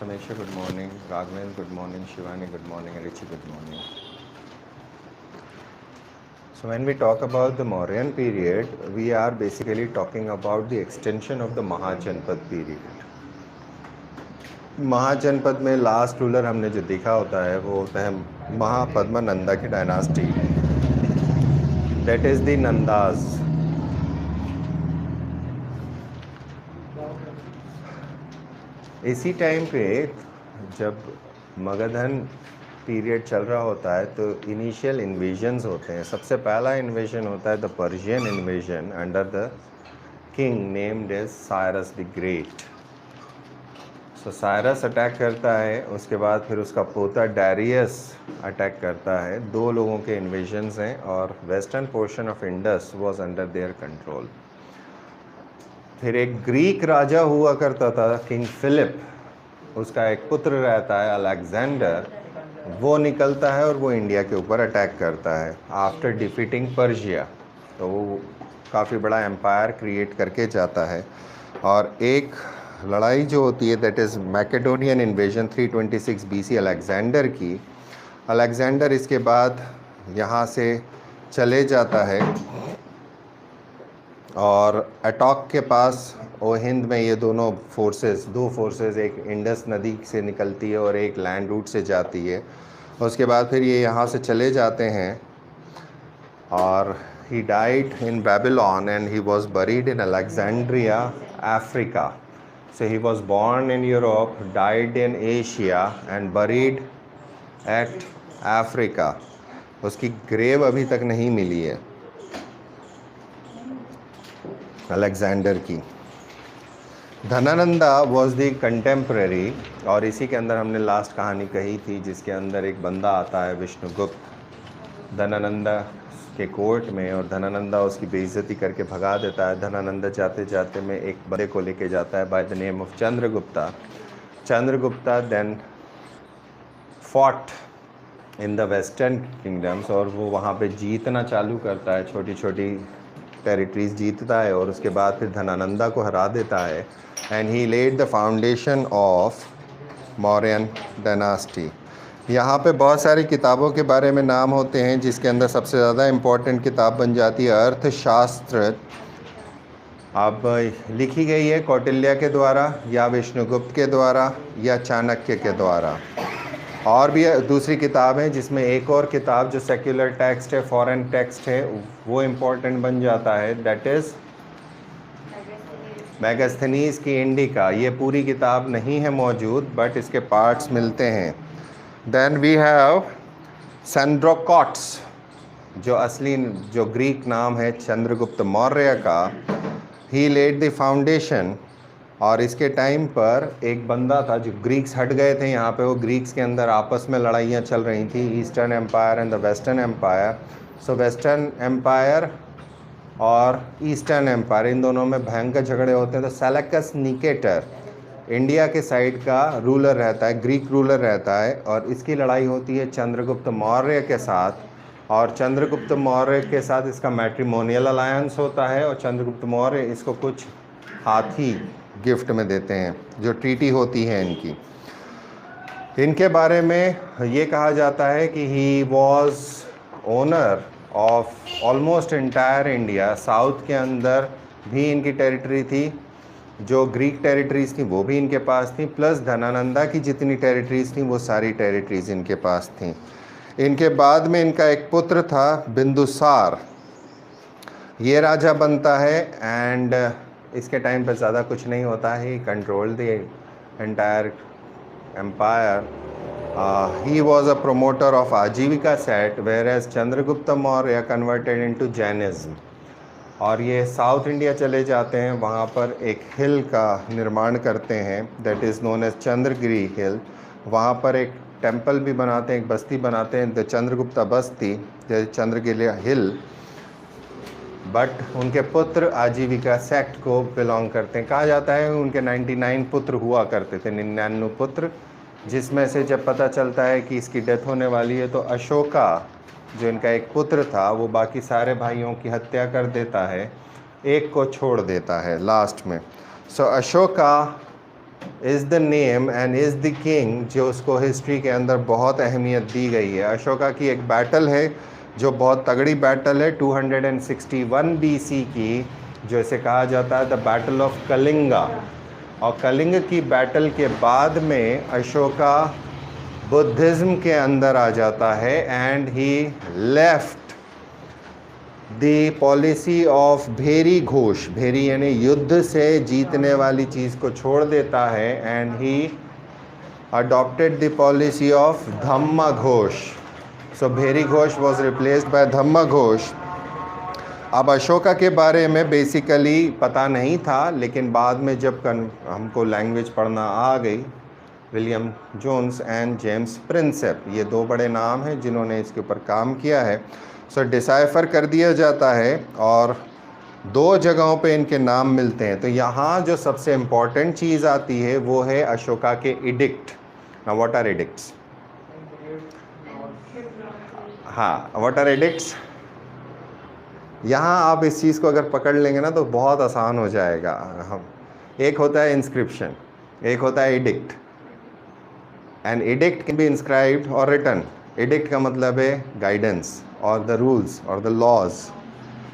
Sameksha, good morning. Raghavan, good morning. Shivani, good morning. Richi, good morning. So when we talk about the Mauryan period, we are basically talking about the extension of the Mahajanpad period. महाजनपद में last ruler हमने जो देखा होता है वो होता है महापद्मनंदा की dynasty, that is the Nanda's. इसी टाइम पे जब मगधन पीरियड चल रहा होता है तो इनिशियल इन्वेजन्स होते हैं। सबसे पहला इन्वेजन होता है the Persian invasion under the king named as Cyrus the great. So Cyrus attack करता है, उसके बाद फिर उसका पोता डैरियस अटैक करता है। दो लोगों के इन्वेजन्स हैं और western portion of Indus was under their control. फिर एक ग्रीक राजा हुआ करता था किंग फिलिप, उसका एक पुत्र रहता है अलेक्जेंडर, वो निकलता है और वो इंडिया के ऊपर अटैक करता है आफ्टर डिफीटिंग पर्शिया। तो वो काफ़ी बड़ा एम्पायर क्रिएट करके जाता है। और एक लड़ाई जो होती है that is Macedonian invasion 326 BC Alexander की। अलेक्जेंडर इसके बाद यहाँ से चले जाता है और अटॉक के पास ओ हिंद में ये दो फोर्सेस, एक इंडस नदी से निकलती है और एक लैंड रूट से जाती है। उसके बाद फिर ये यहाँ से चले जाते हैं और he died in Babylon and he was buried in Alexandria, Africa. So he was born in Europe, died in Asia and buried at Africa. उसकी ग्रेव अभी तक नहीं मिली है अलेक्जेंडर की। धनानंदा वॉज द कंटेम्प्रेरी, और इसी के अंदर हमने लास्ट कहानी कही थी जिसके अंदर एक बंदा आता है विष्णुगुप्त धनानंदा के कोर्ट में, और धनानंदा उसकी बेइज्जती करके भगा देता है। धनानंदा जाते जाते में एक बंदे को लेके जाता है by the name of Chandragupta. Chandragupta then fought in the western kingdoms, और वो वहाँ पे जीतना चालू करता है, छोटी छोटी टेरिटरीज जीतता है और उसके बाद फिर धनानंदा को हरा देता है। And he led the foundation of Mauryan dynasty. यहाँ पे बहुत सारी किताबों के बारे में नाम होते हैं जिसके अंदर सबसे ज़्यादा इम्पोर्टेंट किताब बन जाती है अर्थशास्त्र। अब लिखी गई है कौटिल्य के द्वारा या विष्णुगुप्त के द्वारा या चाणक्य के द्वारा। और भी दूसरी किताब है जिसमें एक और किताब जो सेक्युलर टेक्स्ट है, फॉरेन टेक्स्ट है, वो इम्पोर्टेंट बन जाता है, दैट इज़ मैगस्थनीज की इंडिका। ये पूरी किताब नहीं है मौजूद बट इसके पार्ट्स मिलते हैं। देन वी हैव सेंड्रोकॉट्स, जो असली जो ग्रीक नाम है चंद्रगुप्त मौर्य का। ही लेड द फाउंडेशन, और इसके टाइम पर एक बंदा था जो ग्रीक्स हट गए थे यहाँ पे, वो ग्रीक्स के अंदर आपस में लड़ाइयाँ चल रही थी, eastern empire and the western empire. So western empire और ईस्टर्न एम्पायर इन दोनों में भयंकर झगड़े होते हैं। तो सेलेकस निकेटर इंडिया के साइड का रूलर रहता है, ग्रीक रूलर रहता है, और इसकी लड़ाई होती है चंद्रगुप्त मौर्य के साथ। और चंद्रगुप्त मौर्य के साथ इसका मैट्रिमोनियल अलायंस होता है और चंद्रगुप्त मौर्य इसको कुछ हाथी गिफ्ट में देते हैं जो ट्रीटी होती है इनकी। इनके बारे में ये कहा जाता है कि he was owner of almost entire India. South के अंदर भी इनकी टेरिटरी थी, जो ग्रीक टेरिटरीज़ थी वो भी इनके पास थी, प्लस धनानंदा की जितनी टेरिटरीज़ थी वो सारी टेरिटरीज़ इनके पास थी। इनके बाद में इनका एक पुत्र था बिंदुसार, ये राजा बनता है एंड इसके टाइम पर ज़्यादा कुछ नहीं होता है। He control the entire empire. He was a promoter of Ajivika sect, whereas Chandragupta Maurya converted into Jainism. और ये साउथ इंडिया चले जाते हैं, वहाँ पर एक हिल का निर्माण करते हैं that is known as Chandragiri hill. वहाँ पर एक टेम्पल भी बनाते हैं, एक बस्ती बनाते हैं the Chandragupta Basti, the Chandragiri hill. But उनके पुत्र आजीविका सेक्ट को बिलोंग करते हैं। कहा जाता है उनके 99 पुत्र हुआ करते थे, 99 पुत्र, जिसमें से जब पता चलता है कि इसकी डेथ होने वाली है तो अशोका जो इनका एक पुत्र था वो बाकी सारे भाइयों की हत्या कर देता है, एक को छोड़ देता है लास्ट में। So Ashoka is the name and is the king, जो उसको हिस्ट्री के अंदर बहुत अहमियत दी गई है। अशोका की एक बैटल है जो बहुत तगड़ी बैटल है 261 BC की, जो इसे कहा जाता है द बैटल ऑफ कलिंगा। और कलिंग की बैटल के बाद में अशोका बुद्धिज़्म के अंदर आ जाता है and he left the policy of Bheri Ghosh, Bheri यानी युद्ध से जीतने वाली चीज़ को छोड़ देता है, and he adopted the policy of Dhamma Ghosh. So Bheri Ghosh was replaced by Dhamma Ghosh. अब अशोका के बारे में बेसिकली पता नहीं था, लेकिन बाद में जब हमको लैंग्वेज पढ़ना आ गई, William Jones and James Prinsep, ये दो बड़े नाम हैं जिन्होंने इसके ऊपर काम किया है। सो डिसाइफर कर दिया जाता है और दो जगहों पे इनके नाम मिलते हैं। तो यहाँ जो सबसे इम्पॉर्टेंट चीज़ आती है वो है अशोका के edict. Now what are edicts? हाँ, व्हाट आर एडिक्ट्स? यहाँ आप इस चीज़ को अगर पकड़ लेंगे ना तो बहुत आसान हो जाएगा। हम एक होता है इंस्क्रिप्शन, एक होता है addict. And addict can be inscribed और रिटन। एडिक्ट का मतलब है गाइडेंस और द रूल्स और द लॉज।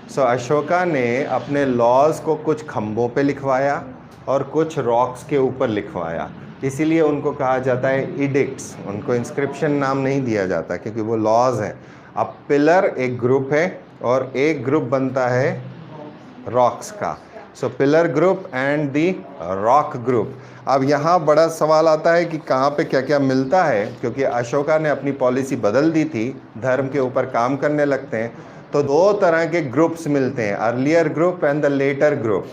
सो अशोका ने अपने लॉज को कुछ खम्भों पे लिखवाया और कुछ रॉक्स के ऊपर लिखवाया, इसीलिए उनको कहा जाता है एडिक्ट्स। उनको इंस्क्रिप्शन नाम नहीं दिया जाता क्योंकि वो लॉज हैं। अब पिलर एक ग्रुप है और एक ग्रुप बनता है रॉक्स का। So pillar group and the rock group. अब यहाँ बड़ा सवाल आता है कि कहाँ पे क्या क्या मिलता है, क्योंकि अशोका ने अपनी पॉलिसी बदल दी थी, धर्म के ऊपर काम करने लगते हैं। तो दो तरह के ग्रुप्स मिलते हैं, earlier group and the later group.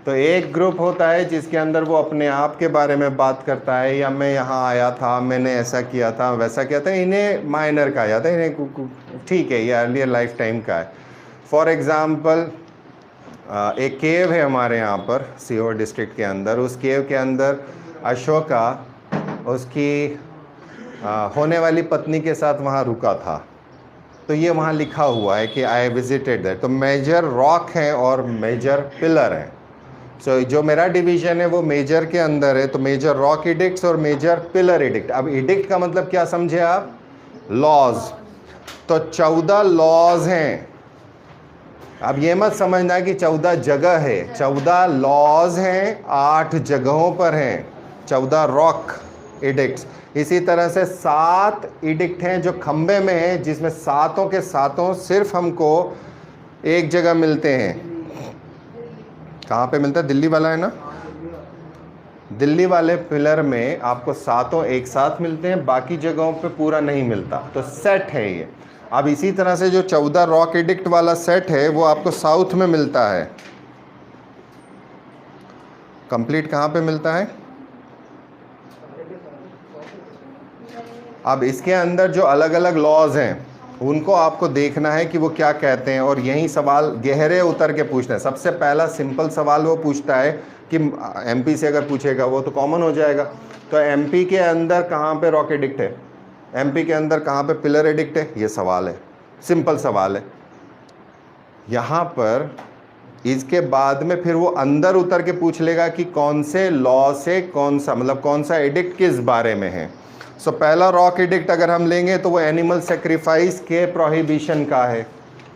तो एक ग्रुप होता है जिसके अंदर वो अपने आप के बारे में बात करता है, या मैं यहाँ आया था, मैंने ऐसा किया था, वैसा किया था। इन्हें माइनर कहा जाता है, इन्हें ठीक है, ये अर्लियर लाइफ टाइम का है। फॉर एग्ज़ाम्पल एक केव है हमारे यहाँ पर सीहोर डिस्ट्रिक्ट के अंदर। उस केव के अंदर अशोका उसकी होने वाली पत्नी के साथ वहाँ रुका था। तो ये वहाँ लिखा हुआ है कि आई विजिटेड दैट। तो मेजर रॉक हैं और मेजर पिलर हैं। सो जो मेरा डिवीज़न है वो मेजर के अंदर है। तो मेजर रॉक एडिक्ट्स और मेजर पिलर एडिक्ट। अब एडिक्ट का मतलब क्या समझे आप? लॉज। तो 14 लॉज हैं। अब ये मत समझना कि 14 जगह है, 14 लॉज हैं, 8 जगहों पर हैं, 14 रॉक एडिक्ट्स। इसी तरह से 7 एडिक्ट हैं जो खंबे में हैं, जिसमें सातों के सातों सिर्फ हमको एक जगह मिलते हैं। कहाँ पे मिलता है? दिल्ली वाला है ना, दिल्ली वाले पिलर में आपको सातों एक साथ मिलते हैं, बाकी जगहों पे पूरा नहीं मिलता। तो सेट है ये। अब इसी तरह से जो 14 रॉक एडिक्ट वाला सेट है वो आपको साउथ में मिलता है। कंप्लीट कहाँ पे मिलता है? अब इसके अंदर जो अलग अलग लॉज हैं उनको आपको देखना है कि वो क्या कहते हैं, और यही सवाल गहरे उतर के पूछना है। सबसे पहला सिंपल सवाल वो पूछता है कि एमपी से अगर पूछेगा वो तो कॉमन हो जाएगा। तो एमपी के अंदर कहाँ पे रॉक एडिक्ट है, एमपी के अंदर कहाँ पे पिलर एडिक्ट है, ये सवाल है, सिंपल सवाल है। यहाँ पर इसके बाद में फिर वो अंदर उतर के पूछ लेगा कि कौन से लॉ से कौन सा, मतलब कौन सा एडिक्ट किस बारे में है। सो पहला रॉक एडिक्ट अगर हम लेंगे तो वो एनिमल सेक्रीफाइस के प्रोहिबिशन का है,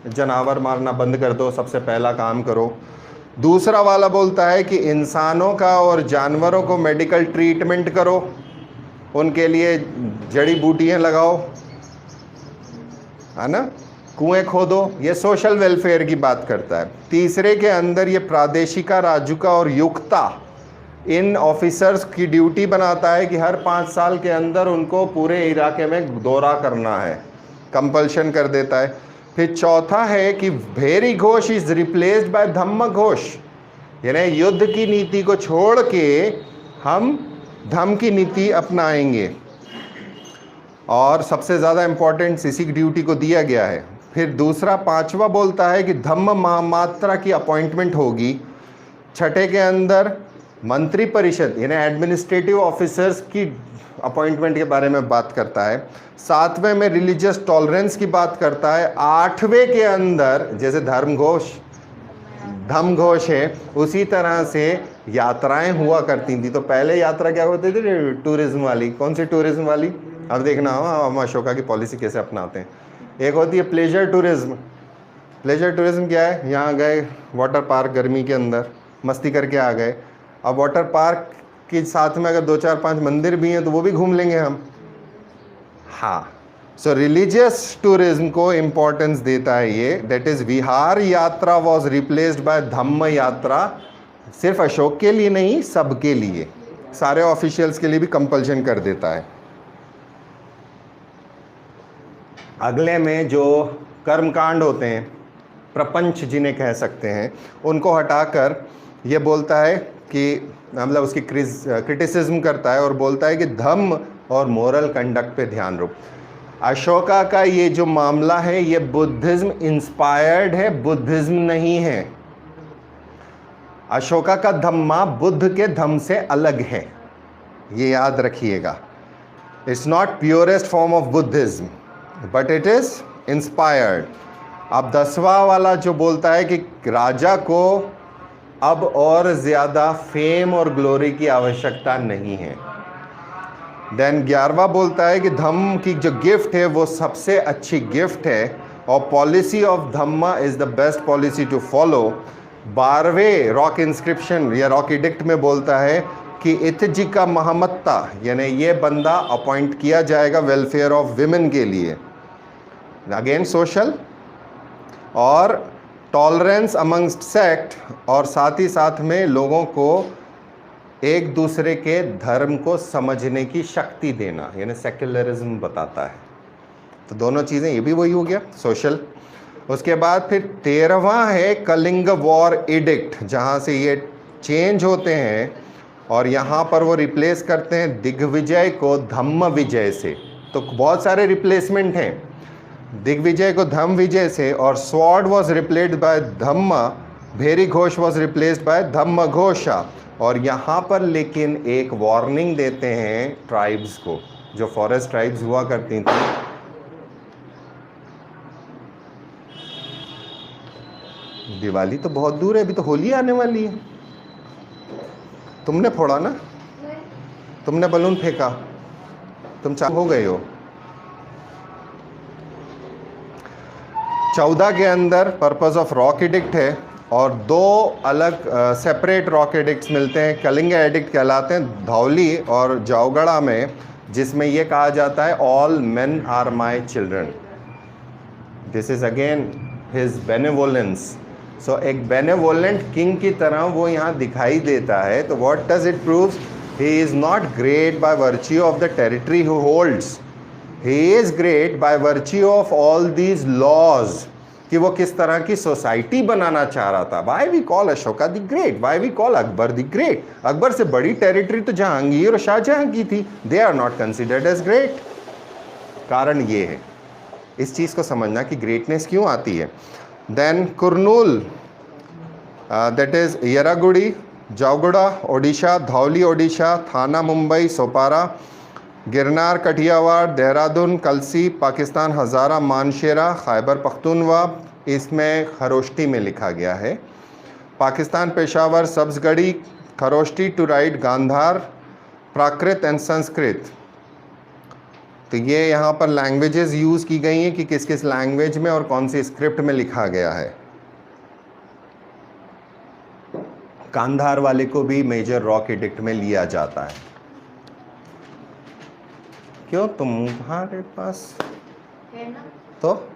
जानवर मारना बंद कर दो, सबसे पहला काम करो। दूसरा वाला बोलता है कि इंसानों का और जानवरों को मेडिकल ट्रीटमेंट करो, उनके लिए जड़ी बूटियाँ लगाओ, है ना, कुएं खोदो, ये सोशल वेलफेयर की बात करता है। तीसरे के अंदर ये प्रादेशिका, राजुका और युक्ता, इन ऑफिसर्स की ड्यूटी बनाता है कि हर 5 साल के अंदर उनको पूरे इलाके में दौरा करना है, कंपल्शन कर देता है। फिर चौथा है कि भेरी Ghosh is replaced by Dhamma Ghosh, यानी युद्ध की नीति को छोड़ के हम धम्म की नीति अपनाएंगे, और सबसे ज़्यादा इम्पोर्टेंस इसी की ड्यूटी को दिया गया है। फिर दूसरा, पांचवा बोलता है कि धम्म महामात्रा की अपॉइंटमेंट होगी। छठे के अंदर मंत्री परिषद यानी एडमिनिस्ट्रेटिव ऑफिसर्स की अपॉइंटमेंट के बारे में बात करता है। सातवें में रिलीजियस टॉलरेंस की बात करता है। आठवें के अंदर जैसे धर्म घोष, धम्म घोष है, उसी तरह से यात्राएं हुआ करती थी। तो पहले यात्रा क्या होती थी? टूरिज्म वाली। कौन सी टूरिज्म वाली? अब देखना हम अशोका की पॉलिसी कैसे अपनाते हैं। एक होती है प्लेजर टूरिज्म। प्लेजर टूरिज्म क्या है? यहाँ गए वाटर पार्क, गर्मी के अंदर मस्ती करके आ गए। अब वाटर पार्क के साथ में अगर 2-4-5 मंदिर भी हैं तो वो भी घूम लेंगे हम। हाँ, सो रिलीजियस टूरिज्म को इम्पोर्टेंस देता है ये। दैट इज विहार यात्रा वॉज रिप्लेस्ड बाय धम्म यात्रा। सिर्फ अशोक के लिए नहीं, सबके लिए, सारे ऑफिशियल्स के लिए भी कंपल्शन कर देता है। अगले में जो कर्मकांड होते हैं, प्रपंच जिन्हें कह सकते हैं, उनको हटाकर ये बोलता है कि मतलब उसकी क्रिटिसिज्म करता है और बोलता है कि धम्म और मोरल कंडक्ट पे ध्यान रखो। अशोका का ये जो मामला है ये बुद्धिज्म इंस्पायर्ड है, बुद्धिज्म नहीं है। अशोका का धम्मा बुद्ध के धम्म से अलग है, ये याद रखिएगा। It's not purest form of Buddhism but it is inspired. अब 10वां वाला जो बोलता है कि राजा को अब और ज़्यादा फेम और ग्लोरी की आवश्यकता नहीं है। देन 11वां बोलता है कि धम्म की जो गिफ्ट है वो सबसे अच्छी गिफ्ट है और policy of Dhamma is the best policy to follow. 12वें रॉक इंस्क्रिप्शन या रॉक एडिक्ट में बोलता है कि इत्थजी का महमत्ता, यानी ये बंदा अपॉइंट किया जाएगा वेलफेयर ऑफ विमेन के लिए, अगेन सोशल, और टॉलरेंस अमंगस्ट सेक्ट, और साथ ही साथ में लोगों को एक दूसरे के धर्म को समझने की शक्ति देना, यानी सेक्युलरिज्म बताता है। तो दोनों चीज़ें, ये भी वही हो गया सोशल। उसके बाद फिर 13वां है कलिंग वॉर एडिक्ट, जहाँ से ये चेंज होते हैं और यहाँ पर वो रिप्लेस करते हैं दिग्विजय को धम्म विजय से। तो बहुत सारे रिप्लेसमेंट हैं, दिग्विजय को धम्म विजय से, और sword was replaced by Dhamma, Bheri Ghosh was replaced by Dhamma Ghosha. और यहाँ पर लेकिन एक वार्निंग देते हैं ट्राइब्स को, जो फॉरेस्ट ट्राइब्स हुआ करती थी। दिवाली तो बहुत दूर है, अभी तो होली आने वाली है। तुमने फोड़ा ना, तुमने बलून फेंका, तुम चालू हो गए हो। 14 के अंदर पर्पस ऑफ रॉक एडिक्ट है और 2 अलग सेपरेट रॉक एडिक्ट्स मिलते हैं, कलिंग एडिक्ट कहलाते हैं धौली और जावगढ़ा में, जिसमें यह कहा जाता है all men are my children. This is again his benevolence. So एक बेनेवोलेंट किंग की तरह वो यहाँ दिखाई देता है। तो what does it proves? He is not great by virtue of the territory he holds, he is great by virtue of all these laws, कि वो किस तरह की सोसाइटी बनाना चाह रहा था। Why we call Ashoka the great, why we call Akbar the great? Akbar से बड़ी टेरिटरी तो जहांगीर और शाहजहां की थी, they are not considered as great. कारण ये है, इस चीज़ को समझना कि ग्रेटनेस क्यों आती है। Then Kurnool, that is Yerragudi, Jaugada Odisha, Dhauli Odisha, Thane Mumbai, Sopara, Girnar Kathiawar, Dehradun, कलसी पाकिस्तान, हज़ारा मानशेरा खैबर पख्तूनवा, इसमें खरोष्टी में लिखा गया है। Pakistan Peshawar Shahbazgarhi, Kharosthi to right Gandhara, Prakrit and Sanskrit. तो ये यहाँ पर लैंग्वेजेस यूज़ की गई हैं कि किस किस लैंग्वेज में और कौन सी स्क्रिप्ट में लिखा गया है। गांधार वाले को भी मेजर रॉक एडिक्ट में लिया जाता है। क्यों, तुम्हारे पास है ना? तो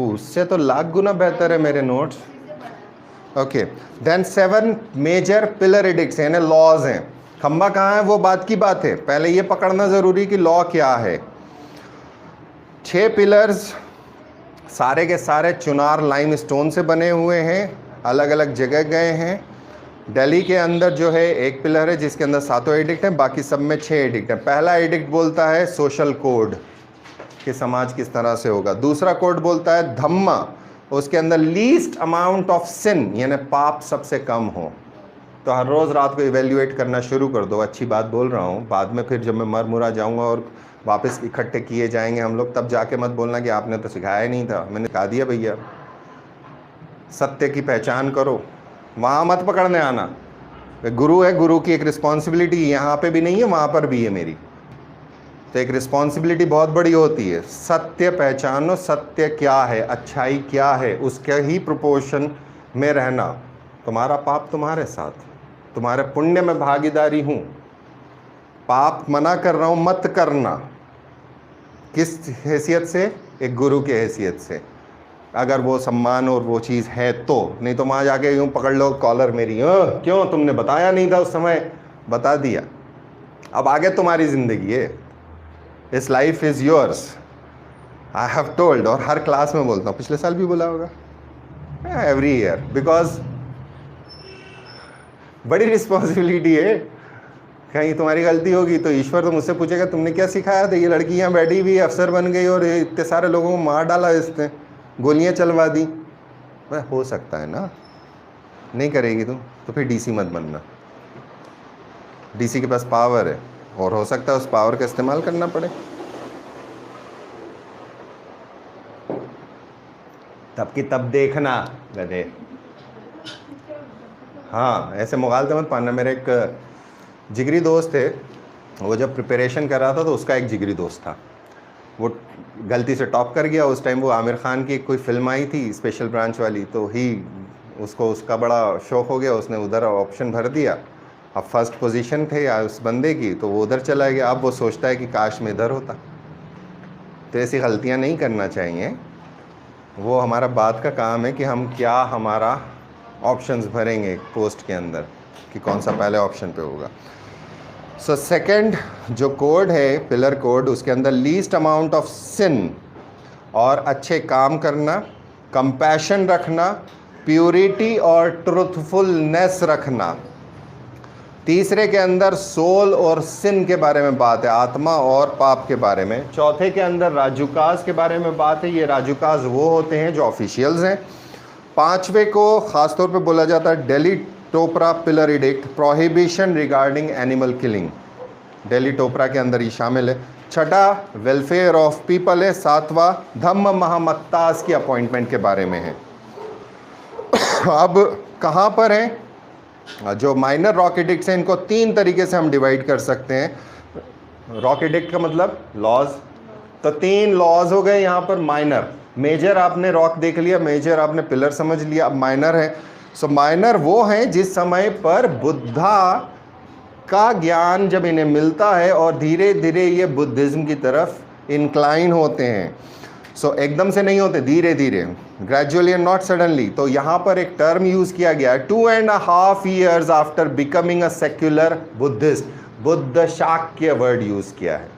उससे तो लाख गुना बेहतर है मेरे notes. Okay, then 7 major pillar edicts यानी लॉज हैं। खंबा कहाँ है वो बात की बात है, पहले ये पकड़ना ज़रूरी कि लॉ क्या है। 6 पिलर्स सारे के सारे चुनार लाइम स्टोन से बने हुए हैं, अलग अलग जगह गए हैं। दिल्ली के अंदर जो है एक पिलर है जिसके अंदर 7 एडिक्ट हैं, बाकी सब में 6 एडिक्ट हैं। पहला एडिक्ट बोलता है सोशल कोड कि समाज किस तरह से होगा। दूसरा कोड बोलता है धम्मा, उसके अंदर लीस्ट अमाउंट ऑफ सिन यानी पाप सबसे कम हो। तो हर रोज़ रात को इवेल्युएट करना शुरू कर दो। अच्छी बात बोल रहा हूँ, बाद में फिर जब मैं मर मुरा जाऊँगा और वापस इकट्ठे किए जाएंगे हम लोग, तब जाके मत बोलना कि आपने तो सिखाया नहीं था। मैंने सिखा दिया भैया, सत्य की पहचान करो, वहाँ मत पकड़ने आना। गुरु है, गुरु की एक रिस्पॉन्सिबिलिटी यहाँ पे भी नहीं है, वहाँ पर भी है मेरी। तो एक रिस्पॉन्सिबिलिटी बहुत बड़ी होती है। सत्य पहचानो, सत्य क्या है, अच्छाई क्या है, उसके ही प्रोपोर्शन में रहना। तुम्हारा पाप तुम्हारे साथ, तुम्हारे पुण्य में भागीदारी हूँ। पाप मना कर रहा हूँ, मत करना। किस हैसियत से? एक गुरु के हैसियत से, अगर वो सम्मान और वो चीज़ है तो। नहीं तो वहाँ जाके यूँ पकड़ लो कॉलर मेरी, क्यों तुमने बताया नहीं था उस समय? बता दिया, अब आगे तुम्हारी ज़िंदगी है। This life is yours, I have told. और हर क्लास में बोलता हूँ, पिछले साल भी बोला होगा, एवरी ईयर, बिकॉज बड़ी रिस्पॉन्सिबिलिटी है। कहीं तुम्हारी गलती होगी तो ईश्वर तो मुझसे पूछेगा तुमने क्या सिखाया था? ये लड़की यहाँ बैठी हुई अफसर बन गई और इतने सारे लोगों को मार डाला, इसने गोलियां चलवा दी। हो सकता है ना, नहीं करेगी तुम तो फिर डीसी मत बनना। डीसी के पास पावर है और हो सकता है उस पावर का इस्तेमाल करना पड़े। तब की तब देखना गधे। हाँ, ऐसे मुगालते मत पाना। मेरे एक जिगरी दोस्त थे, वो जब प्रिपरेशन कर रहा था तो उसका एक जिगरी दोस्त था, वो गलती से टॉप कर गया। उस टाइम वो आमिर खान की कोई फिल्म आई थी स्पेशल ब्रांच वाली, तो उसको उसका बड़ा शौक़ हो गया, उसने उधर ऑप्शन भर दिया। अब फर्स्ट पोजीशन थे उस बंदे की, तो वो उधर चला गया। अब वो सोचता है कि काश में इधर होता। तो ऐसी गलतियाँ नहीं करना चाहिए। वो हमारा बात का काम है कि हम क्या हमारा ऑप्शंस भरेंगे पोस्ट के अंदर, कि कौन सा पहले ऑप्शन पे होगा। सो सेकंड जो कोड है, पिलर कोड, उसके अंदर लीस्ट अमाउंट ऑफ सिन, और अच्छे काम करना, कंपैशन रखना, प्यूरिटी और ट्रुथफुलनेस रखना। तीसरे के अंदर सोल और सिन के बारे में बात है, आत्मा और पाप के बारे में। चौथे के अंदर राजुकाज के बारे में बात है। ये राजुकाज वो होते हैं जो ऑफिशियल्स हैं। पांचवे को ख़ासतौर पे बोला जाता है Delhi Topra pillar addict, prohibition regarding animal killing. Delhi Topra के अंदर ये शामिल है। छठा वेलफेयर ऑफ पीपल है। सातवां धम्म महामत्तास की अपॉइंटमेंट के बारे में है। अब कहाँ पर हैं जो माइनर रॉक एडिक्ट्स हैं? इनको तीन तरीके से हम डिवाइड कर सकते हैं। रॉक एडिक्ट का मतलब लॉज, तो तीन लॉज हो गए यहाँ पर। माइनर, मेजर आपने रॉक देख लिया, मेजर आपने पिलर समझ लिया, अब माइनर है। सो माइनर वो हैं जिस समय पर बुद्धा का ज्ञान जब इन्हें मिलता है और धीरे धीरे ये बुद्धिज्म की तरफ इंक्लाइन होते हैं। सो एकदम से नहीं होते, धीरे धीरे, ग्रेजुअली एंड नॉट सडनली। तो यहाँ पर एक टर्म यूज़ किया गया है, 2.5 years after becoming a secular Buddhist. Buddha Shakya word use किया है।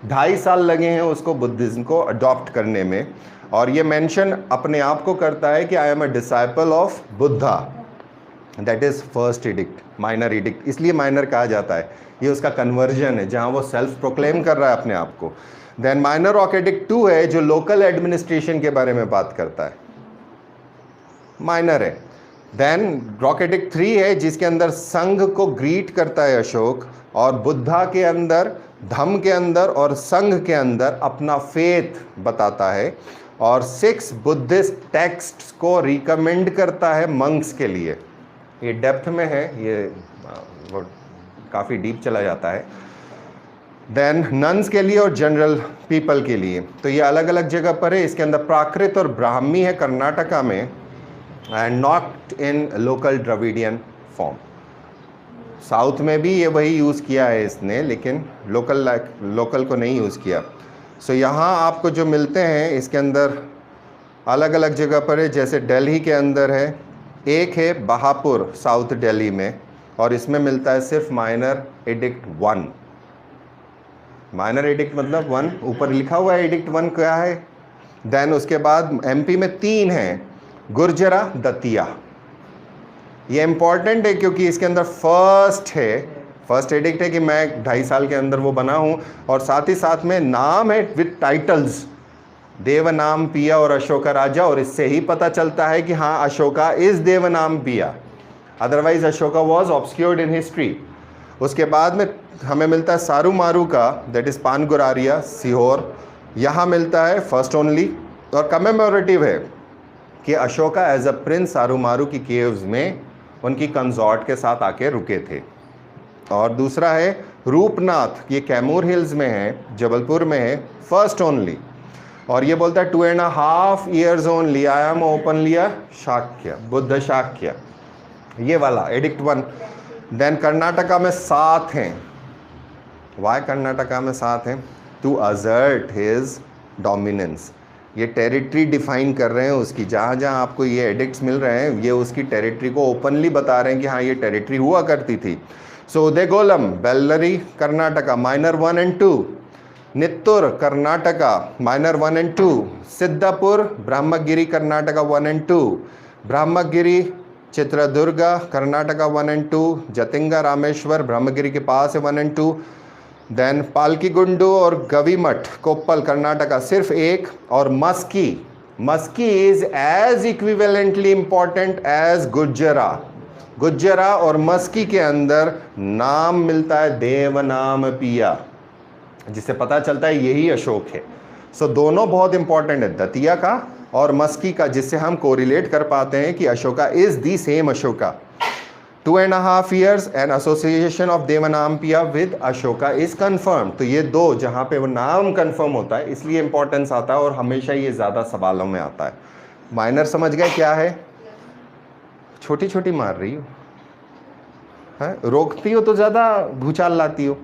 2.5 साल लगे हैं उसको बुद्धिज्म को अडॉप्ट करने में। और ये मेंशन अपने आप को करता है कि I am a disciple of Buddha. That is first addict, minor addict. इसलिए माइनर कहा जाता है, ये उसका कन्वर्जन है जहाँ वो सेल्फ प्रोक्लेम कर रहा है अपने आप को। देन माइनर रॉक एडिक्ट 2 है जो लोकल एडमिनिस्ट्रेशन के बारे में बात करता है, माइनर है। देन रॉक एडिक्ट 3 है जिसके अंदर संघ को ग्रीट करता है अशोक, और बुद्धा के अंदर, धम्म के अंदर और संघ के अंदर अपना फेथ बताता है। और 6 बुद्धिस्ट टेक्स्ट्स को रिकमेंड करता है मंक्स के लिए। ये डेप्थ में है, ये काफ़ी डीप चला जाता है। देन नन्स के लिए और जनरल पीपल के लिए, तो ये अलग अलग जगह पर है। इसके अंदर प्राकृत और ब्राह्मी है कर्नाटका में, and not in local Dravidian form. South में भी ये वही यूज़ किया है इसने, लेकिन लोकल को नहीं यूज़ किया। सो यहाँ आपको जो मिलते हैं इसके अंदर अलग अलग जगह पर है। जैसे दिल्ली के अंदर है, एक है बहापुर साउथ दिल्ली में, और इसमें मिलता है सिर्फ माइनर एडिक्ट 1। माइनर एडिक्ट मतलब 1, ऊपर लिखा हुआ है एडिक्ट 1 क्या है। देन उसके बाद एमपी में 3 हैं, गुर्जरा, दतिया। ये इंपॉर्टेंट है क्योंकि इसके अंदर फर्स्ट एडिक्ट है कि मैं 2.5 साल के अंदर वो बना हूँ, और साथ ही साथ में नाम है विद टाइटल्स, देवनाम पिया और अशोका राजा। और इससे ही पता चलता है कि हाँ, अशोका इज देवनाम पिया, otherwise Ashoka was obscured in history. उसके बाद में हमें मिलता है सारू मारू का, दैट इज़ पानगुरारिया, सीहोर। यहाँ मिलता है फर्स्ट ओनली, और कमेमोरेटिव है कि अशोका एज अ प्रिंस सारू मारू की केव्स में उनकी कंसॉर्ट के साथ आके रुके थे। और दूसरा है रूपनाथ, ये कैमूर हिल्स में है, जबलपुर में है, फर्स्ट ओनली। और ये बोलता है 2.5 years only I am openly a Shakya, Buddha Shakya, ये वाला एडिक्ट 1। देन कर्नाटका में 7 हैं। वाई कर्नाटका में 7 हैं? To assert his dominance. ये टेरिटरी डिफाइन कर रहे हैं उसकी, जहाँ जहाँ आपको ये एडिक्ट्स मिल रहे हैं ये उसकी टेरिटरी को ओपनली बता रहे हैं कि हाँ ये टेरिटरी हुआ करती थी। So Udegolam Bellary Karnataka minor 1 and 2, Nittur Karnataka minor 1 and 2, Siddapur Brahmagiri Karnataka 1 and 2, Brahmagiri Chitradurga Karnataka 1 and 2, Jatinga Rameshwar Brahmagiri के पास है 1 and 2। देन पालकीगुंडू और गवीमठ कोप्पल कर्नाटका सिर्फ 1। और Maski, Maski is as equivalently important as Gujarra. Gujarra और मस्की के अंदर नाम मिलता है देवनाम पिया, जिससे पता चलता है यही अशोक है। सो दोनों बहुत इंपॉर्टेंट है, दतिया का और मस्की का, जिससे हम कोरिलेट कर पाते हैं कि Ashoka is the same Ashoka. 2.5 years and association of Devanampiya with Ashoka is confirm. तो ये दो जहाँ पे वो नाम कंफर्म होता है इसलिए इंपॉर्टेंस आता है और हमेशा ये ज़्यादा सवालों में आता है। माइनर समझ गए क्या है? छोटी छोटी मार रही हो है, रोकती हो तो ज़्यादा भूचाल लाती हो।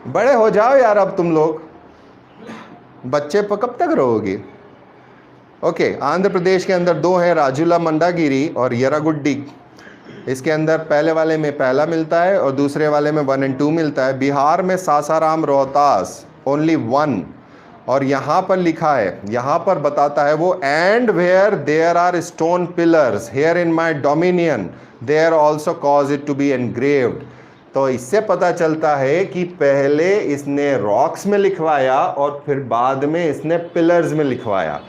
बड़े हो जाओ यार अब तुम लोग, बच्चे पर कब तक रहोगे? ओके, आंध्र प्रदेश के अंदर 2 हैं, राजुला मंडागिरी और यरागुड्डी। इसके अंदर पहले वाले में पहला मिलता है और दूसरे वाले में 1 and 2 मिलता है। बिहार में सासाराम रोहतास ओनली 1। और यहाँ पर लिखा है, यहाँ पर बताता है वो, and where there are stone pillars here in my dominion there also cause it to be engraved. तो इससे पता चलता है कि पहले इसने रॉक्स में लिखवाया और फिर बाद में इसने पिलर्स में लिखवाया।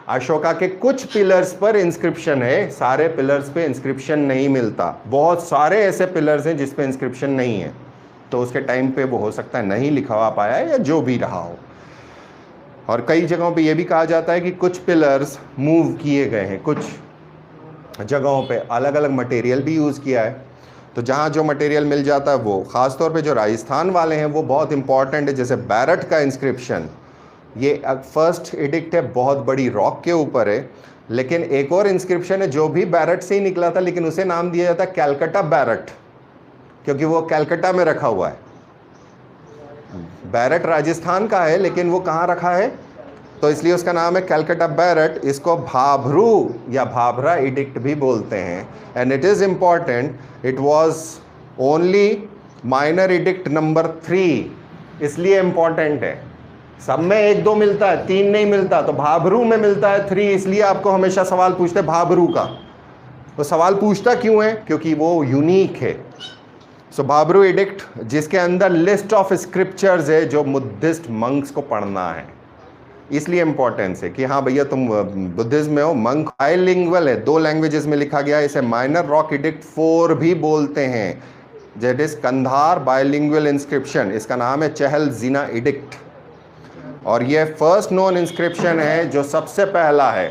अशोका के कुछ पिलर्स पर इंस्क्रिप्शन है, सारे पिलर्स पे इंस्क्रिप्शन नहीं मिलता। बहुत सारे ऐसे पिलर्स हैं जिस पे इंस्क्रिप्शन नहीं है, तो उसके टाइम पे वो हो सकता है नहीं लिखवा पाया या जो भी रहा हो। और कई जगहों पे ये भी कहा जाता है कि कुछ पिलर्स मूव किए गए हैं, कुछ जगहों पे अलग अलग मटेरियल भी यूज़ किया है। तो जहाँ जो मटेरियल मिल जाता है वो, ख़ास तौर पे जो राजस्थान वाले हैं वो बहुत इंपॉर्टेंट है। जैसे बैरट का इंस्क्रिप्शन, ये फर्स्ट एडिक्ट है, बहुत बड़ी रॉक के ऊपर है। लेकिन एक और इंस्क्रिप्शन है जो भी बैरट से ही निकला था, लेकिन उसे नाम दिया जाता है कैलकटा बैरट, क्योंकि वो कैलकटा में रखा हुआ है। बैरट राजस्थान का है लेकिन वो कहाँ रखा है, तो इसलिए उसका नाम है कैलकटा बैरट। इसको भाभरू या भाभरा एडिक्ट भी बोलते हैं। And it is important, it was only minor addict number 3, इसलिए इम्पॉर्टेंट है। सब में 1-2 मिलता है, 3 नहीं मिलता, तो भाभरू में मिलता है 3, इसलिए आपको हमेशा सवाल पूछते हैं भाभरू का। तो सवाल पूछता क्यों है? क्योंकि वो यूनिक है। सो भाभरू एडिक्ट, जिसके अंदर लिस्ट ऑफ स्क्रिप्चर्स है जो बुद्धिस्ट मंक्स को पढ़ना है, इसलिए इंपॉर्टेंस है कि हाँ भैया तुम बुद्धिज्म में हो। मंक बाइलिंगुअल है, 2 लैंग्वेजेस में लिखा गया है। इसे माइनर रॉक एडिक्ट 4 भी बोलते हैं, that is Kandahar bilingual inscription. इसका नाम है चहल जीना एडिक्ट और ये फर्स्ट नोन इंस्क्रिप्शन है जो सबसे पहला है,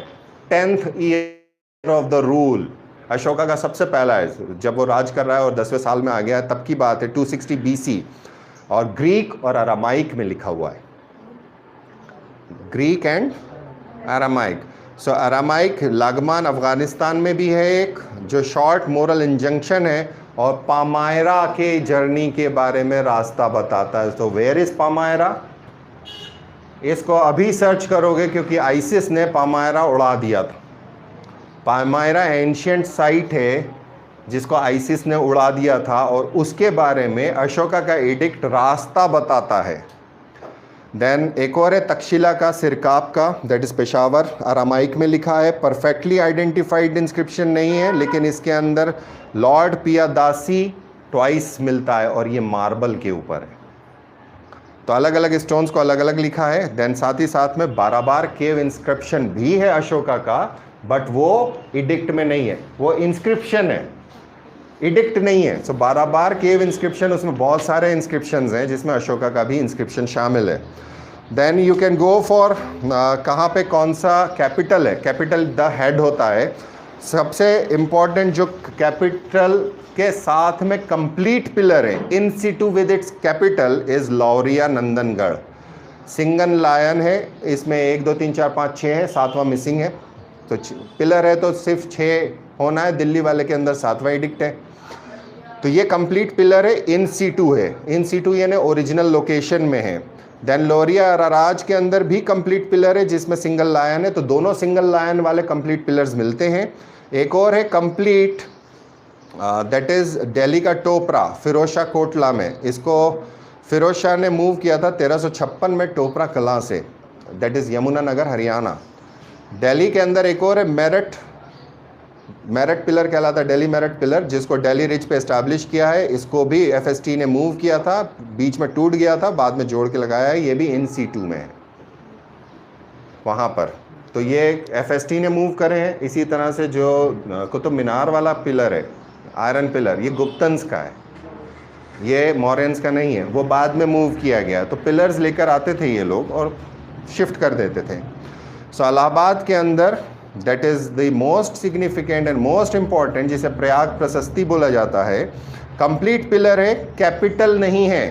10th year of the rule. Ashoka का सबसे पहला है, जब वो राज कर रहा है और 10वें साल में आ गया है तब की बात है, 260 BC। और ग्रीक और अरामाइक में लिखा हुआ है, Greek and Aramaic. So Aramaic Laghman Afghanistan में भी है एक, जो शॉर्ट मोरल इंजंक्शन है और पामायरा के जर्नी के बारे में रास्ता बताता है। तो वेयर इज पामायरा? इसको अभी सर्च करोगे क्योंकि आइसिस ने पामायरा उड़ा दिया था। पामायरा एंशियंट साइट है जिसको आइसिस ने उड़ा दिया था और उसके बारे में अशोका का एडिक्ट रास्ता बताता है। देन एक और है तक्षशिला का सिरकाप का, दैट इज़ पेशावर, अरामाइक में लिखा है। परफेक्टली आइडेंटिफाइड इंस्क्रिप्शन नहीं है लेकिन इसके अंदर लॉर्ड पियादासी ट्वाइस मिलता है और ये मार्बल के ऊपर है। तो अलग अलग स्टोन्स को अलग अलग लिखा है। देन साथ ही साथ में 12 बार केव इंस्क्रिप्शन भी है अशोका का, बट वो एडिक्ट में नहीं है, वो इंस्क्रिप्शन है, एडिक्ट नहीं है। सो 12 बार केव इंस्क्रिप्शन, उसमें बहुत सारे इंस्क्रिप्शंस हैं जिसमें अशोका का भी इंस्क्रिप्शन शामिल है। Then you can go for कहाँ पे कौन सा कैपिटल है, कैपिटल द हेड होता है। सबसे इम्पोर्टेंट जो कैपिटल के साथ में कंप्लीट पिलर है in situ with its capital is Lauriya Nandangarh. Single lion है, इसमें 1 2 3 4 5 6 है, 7वां मिसिंग है। तो पिलर है तो सिर्फ 6 होना है, दिल्ली वाले के अंदर 7वां एडिक्ट है। तो ये कंप्लीट पिलर है, इन सिटू है, इन सिटू यानी ओरिजिनल लोकेशन में है। देन लोरिया अराराज के अंदर भी कंप्लीट पिलर है जिसमें सिंगल लायन है, तो दोनों सिंगल लायन वाले कंप्लीट पिलर्स मिलते हैं। एक और है कंप्लीट, दैट इज दिल्ली का टोपरा फिरोज शाह कोटला में। इसको फिरोज शाह ने मूव किया था 1356 में टोपरा कला से, दैट इज यमुना नगर हरियाणा। दिल्ली के अंदर एक और है मेरठ, मेरठ पिलर कहलाता है, दिल्ली मेरठ पिलर, जिसको दिल्ली रिच पे एस्टैब्लिश किया है। इसको भी एफएसटी ने मूव किया था, बीच में टूट गया था, बाद में जोड़ के लगाया है। ये भी इन सिटू में है वहाँ पर। तो ये एफएसटी ने मूव करे हैं। इसी तरह से जो कुतुब मीनार वाला पिलर है, आयरन पिलर, ये गुप्तन्स का है, ये मौर्यंस का नहीं है, वो बाद में मूव किया गया। तो पिलर्स लेकर आते थे ये लोग और शिफ्ट कर देते थे। सो इलाहाबाद के अंदर that is the most significant and most important, जिसे प्रयाग प्रशस्ति बोला जाता है, कंप्लीट पिलर है, कैपिटल नहीं है,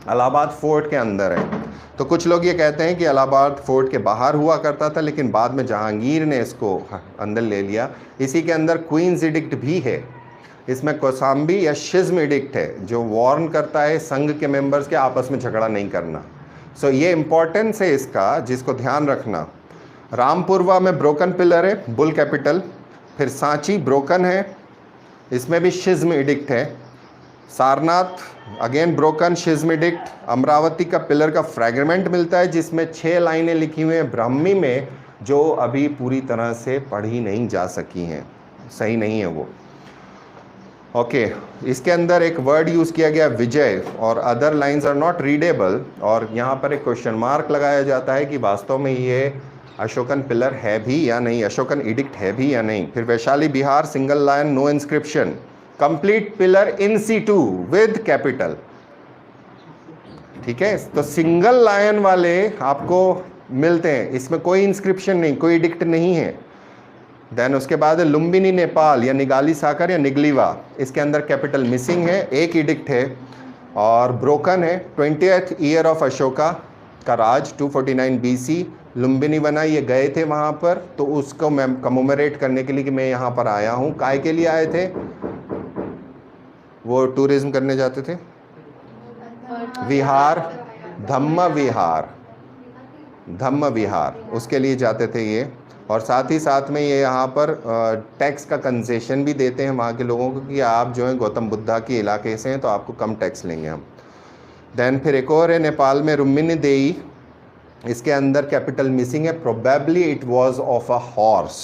इलाहाबाद फोर्ट के अंदर है। तो कुछ लोग ये कहते हैं कि इलाहाबाद फोर्ट के बाहर हुआ करता था, लेकिन बाद में जहांगीर ने इसको अंदर ले लिया। इसी के अंदर क्वींस एडिक्ट भी है, इसमें कौसाम्बी या शिज्म एडिक्ट है जो वार्न करता है संघ के मेंबर्स के आपस में झगड़ा नहीं करना। सो ये इम्पोर्टेंस है इसका, जिसको ध्यान रखना। रामपुरवा में ब्रोकन पिलर है, बुल कैपिटल। फिर सांची ब्रोकन है, इसमें भी शिज्म एडिक्ट है। Sarnath again broken schism edict. Amaravati का पिलर का फ्रैगमेंट मिलता है जिसमें 6 लाइनें लिखी हुई हैं ब्राह्मी में, जो अभी पूरी तरह से पढ़ी नहीं जा सकी हैं, सही नहीं है वो। ओके, इसके अंदर एक वर्ड यूज़ किया गया विजय, और other lines are not readable, और यहाँ पर एक क्वेश्चन मार्क लगाया जाता है कि वास्तव में ये अशोकन पिलर है भी या नहीं, अशोकन एडिक्ट है भी या नहीं। फिर Vaishali Bihar single line no inscription, complete pillar in situ with capital. ठीक है, तो सिंगल लाइन वाले आपको मिलते हैं, इसमें कोई इंस्क्रिप्शन नहीं, कोई एडिक्ट नहीं है। देन उसके बाद लुम्बिनी नेपाल या निगाली साकर या निगलीवा, इसके अंदर कैपिटल मिसिंग है, एक एडिक्ट है और ब्रोकन है। 20th ईयर ऑफ अशोका का राज 249 BC। लुम्बिनी बना, ये गए थे वहाँ पर, तो उसको मैं कमोमरेट करने के लिए कि मैं यहाँ पर आया हूँ। काय के लिए आए थे वो? टूरिज्म करने जाते थे, विहार, धम्म विहार, धम्म विहार, उसके लिए जाते थे ये। और साथ ही साथ में ये यहाँ पर टैक्स का कंसेशन भी देते हैं वहाँ के लोगों को कि आप जो है गौतम बुद्धा के इलाके से हैं तो आपको कम टैक्स लेंगे हम। देन फिर एक और है नेपाल में रुम्मिनी देई, इसके अंदर कैपिटल मिसिंग है। Probably it was of a horse,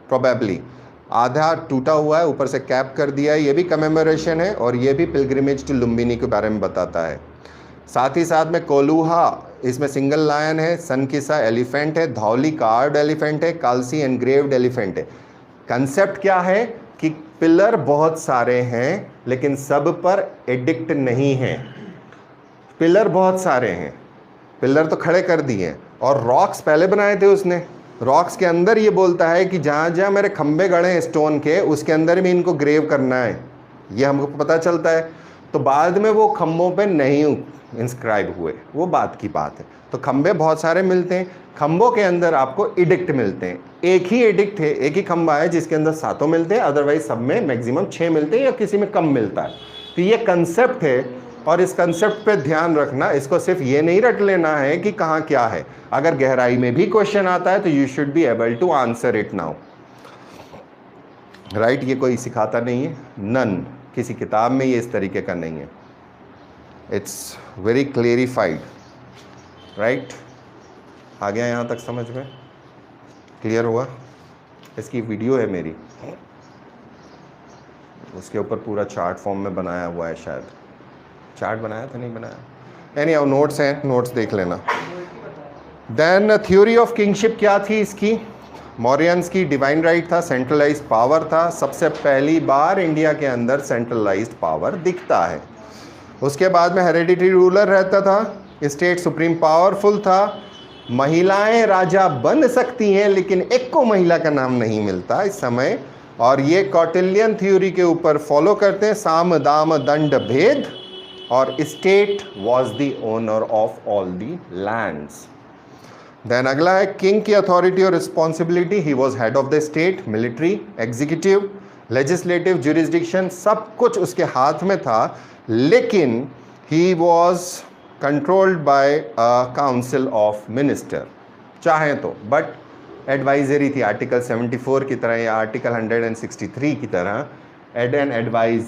probably आधा टूटा हुआ है, ऊपर से कैप कर दिया है। ये भी कमेमोरेशन है और ये भी पिलग्रिमेज टू लुम्बिनी के बारे में बताता है। साथ ही साथ में कोलूहा, इसमें सिंगल लायन है, सनकिसा एलिफेंट है, धौली कार्ड एलिफेंट है, कालसी एनग्रेव्ड एलिफेंट है। कंसेप्ट क्या है कि पिलर बहुत सारे हैं लेकिन सब पर एडिक्ट नहीं है। पिलर बहुत सारे हैं, पिलर तो खड़े कर दिए, और रॉक्स पहले बनाए थे उसने। रॉक्स के अंदर ये बोलता है कि जहाँ जहाँ मेरे खंबे गड़े हैं स्टोन के, उसके अंदर भी इनको ग्रेव करना है, ये हमको पता चलता है। तो बाद में वो खंबों पे नहीं इंस्क्राइब हुए, वो बात की बात है। तो खंबे बहुत सारे मिलते हैं, खंबों के अंदर आपको एडिक्ट मिलते हैं। एक ही एडिक्ट है, एक ही खंबा है जिसके अंदर 7 मिलते हैं, अदरवाइज सब में मैक्सिमम 6 मिलते हैं या किसी में कम मिलता है। तो ये कंसेप्ट है, और इस कंसेप्ट पे ध्यान रखना। इसको सिर्फ ये नहीं रट लेना है कि कहाँ क्या है, अगर गहराई में भी क्वेश्चन आता है तो you should be able to answer it now, right. ये कोई सिखाता नहीं है, नन, किसी किताब में ये इस तरीके का नहीं है। It's very clarified, right. आ गया यहाँ तक समझ में? क्लियर हुआ? इसकी वीडियो है मेरी, उसके ऊपर पूरा चार्ट फॉर्म में बनाया हुआ है, शायद चार्ट बनाया था, नहीं बनाया, यानी अब नोट्स हैं, नोट्स देख लेना। देन थ्योरी ऑफ किंगशिप क्या थी इसकी? मौर्यंस की डिवाइन राइट था, सेंट्रलाइज्ड पावर था। सबसे पहली बार इंडिया के अंदर सेंट्रलाइज्ड पावर दिखता है। उसके बाद में हेरेडिटरी रूलर रहता था, स्टेट सुप्रीम पावरफुल था, महिलाएं राजा बन सकती हैं, लेकिन एक को महिला का नाम नहीं मिलता इस समय। और ये कौटिल्यन थ्योरी के ऊपर फॉलो करते हैं, साम दाम दंड भेद, और state was the owner of all the lands. Then अगला है किंग की अथॉरिटी और responsibility. He was head of the state, military, executive, legislative, jurisdiction, सब कुछ उसके हाथ में था, लेकिन he was controlled by a council of minister, चाहे तो, बट एडवाइजरी थी, आर्टिकल 74 की तरह या आर्टिकल 163 की तरह एड एंड एडवाइज,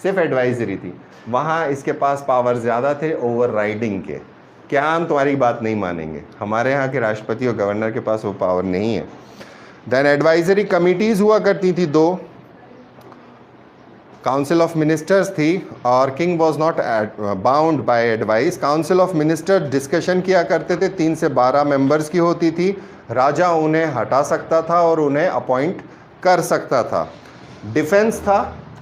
सिर्फ एडवाइजरी थी। वहाँ इसके पास पावर ज़्यादा थे ओवर राइडिंग के। क्या हम तुम्हारी बात नहीं मानेंगे? हमारे यहाँ के राष्ट्रपति और गवर्नर के पास वो पावर नहीं है। देन एडवाइजरी कमिटीज़ हुआ करती थी, 2 काउंसिल ऑफ मिनिस्टर्स थी, और king was not bound by advice. Council of minister discussion किया करते थे, 3 से 12 मेंबर्स की होती थी। राजा उन्हें हटा सकता था और उन्हें अपॉइंट कर सकता था। डिफेंस था,